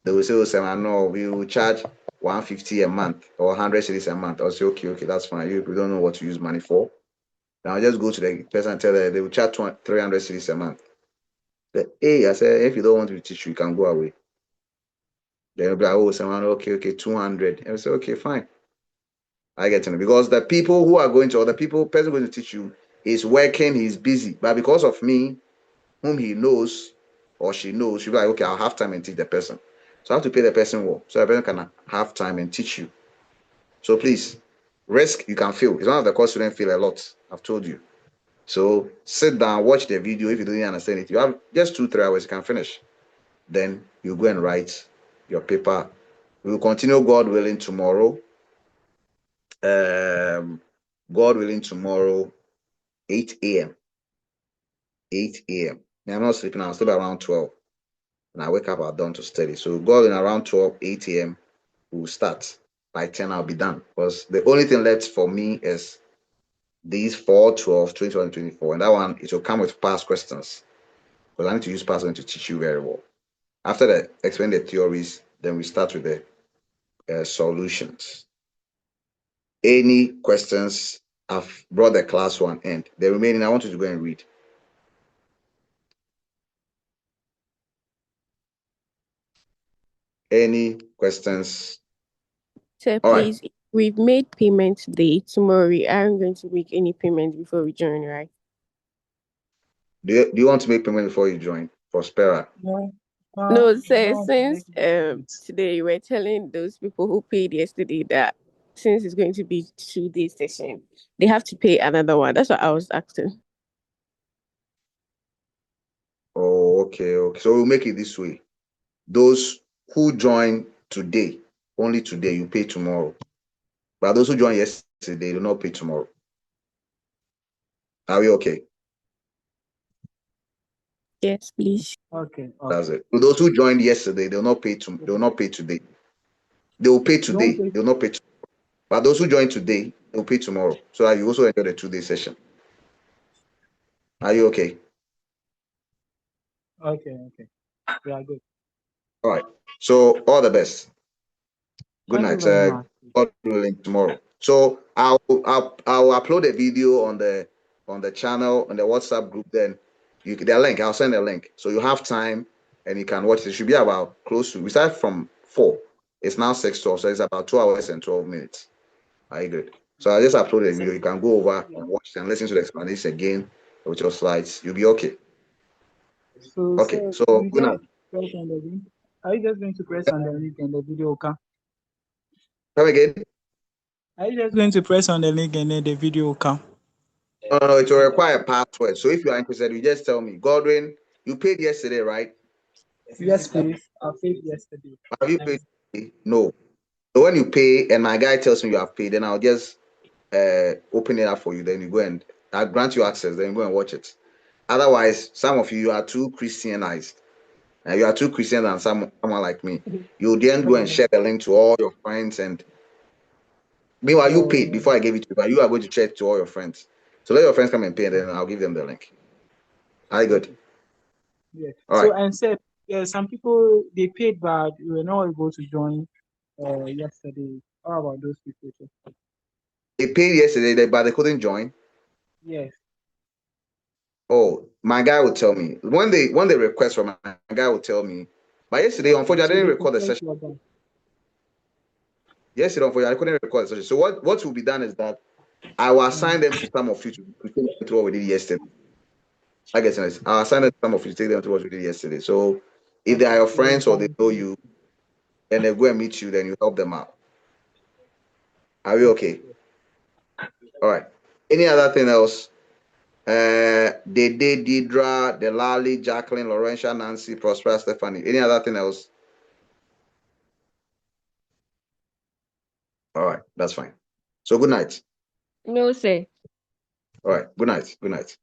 They will say, oh, Sam, I know we will charge 150 a month or 100 cedis a month. I'll say, okay, that's fine. You don't know what to use money for. Then I'll just go to the person and tell her they will charge 300 cedis a month. Hey, I said, if you don't want me to teach you, you can go away. They'll be like, oh, someone, okay, 200. And I say, okay, fine. I get to know, because the people who are going to, or the person going to teach you is working, he's busy. But because of me, whom he knows or she knows, she'll be like, okay, I'll have time and teach the person. So I have to pay the person well, so the person can have time and teach you. So please, risk, you can fail. It's one of the course students fail a lot. I've told you. So sit down, watch the video. If you don't understand it, you have just 2-3 hours, you can finish. Then you go and write your paper. We will continue, God willing, tomorrow. God willing, tomorrow, 8 a.m. 8 a.m. I'm not sleeping, I'll sleep around 12. And I wake up, I'll done to study. So God willing, around 12, 8 a.m. we'll start. By 10, I'll be done. Because the only thing left for me is these 4, 12, 21, 24. And that one, it will come with past questions. Because I need to use past questions to teach you very well. After that, explain the theories, then we start with the solutions. Any questions? I've brought the class to an end. The remaining, I want you to go and read. Any questions? Sir, All right. please, we've made payment today. Tomorrow we aren't going to make any payment before we join, right? Do you want to make payment before you join for Spera? No, No, I sir, don't want to since make it. today you were telling those people who paid yesterday that since it's going to be 2 day session, they have to pay another one. That's what I was asking. Oh, okay. So we'll make it this way. Those who join today, only today, you pay tomorrow. But those who join yesterday, do not pay tomorrow. Are we okay? Yes, please. Okay. That's it. So those who joined yesterday, they will not pay today. They will pay Don't today. pay. They will not pay tomorrow. But those who join today, they will pay tomorrow. So that you also enjoy the 2 day session. Are you okay? Okay. Yeah, good. All right. So all the best. Good Thank you night. very much. God willing, tomorrow. So I'll upload a video on the channel, on the WhatsApp group. Then the link. I'll send a link, so you have time and you can watch it. It should be about close to. We start from 4. It's now 6:12, so it's about 2 hours and 12 minutes. Are you good? So I just uploaded a video. You can go over and watch and listen to the explanation again with your slides. You'll be okay. So, Okay. sir, So you good just night. press on the link. Are you just going to press on the link and the video will come? Come again. Are you just going to press on the link and then the video will come? No, it will require a password. So if you are interested, you just tell me. Godwin, you paid yesterday, right? Yes, please. I paid yesterday. Have you paid today? No. So when you pay and my guy tells me you have paid, then I'll just open it up for you. Then you go and I'll grant you access. Then you go and watch it. Otherwise, some of you are too Christianized. You are too Christian than someone like me. You then go and share the link to all your friends. And meanwhile, you paid before I gave it to you, but you are going to share it to all your friends. So let your friends come and pay, and then I'll give them the link. Are you good? Yeah. All So, right. and said, some people they paid, but we were not able to join yesterday. How about those people too? They paid yesterday, but they couldn't join. Yes. Oh, my guy will tell me when they request from my guy will tell me. But yesterday, Okay. unfortunately, I So didn't they record the prefer session. your bank. Yesterday, unfortunately, I couldn't record the session. So what will be done is that I will assign them to some of you to take them to what we did yesterday. I guess I'll assign them to some of you to take them to what we did yesterday. So if they are Okay. your So friends or they know you and they go and meet you, then you help them out. Are we okay? All right. Any other thing else? Dede, Deidra, Delali, Jacqueline, Laurentia, Nancy, Prospera, Stephanie. Any other thing else? All right, that's fine. So good night. No, sir. All right, good night. Good night.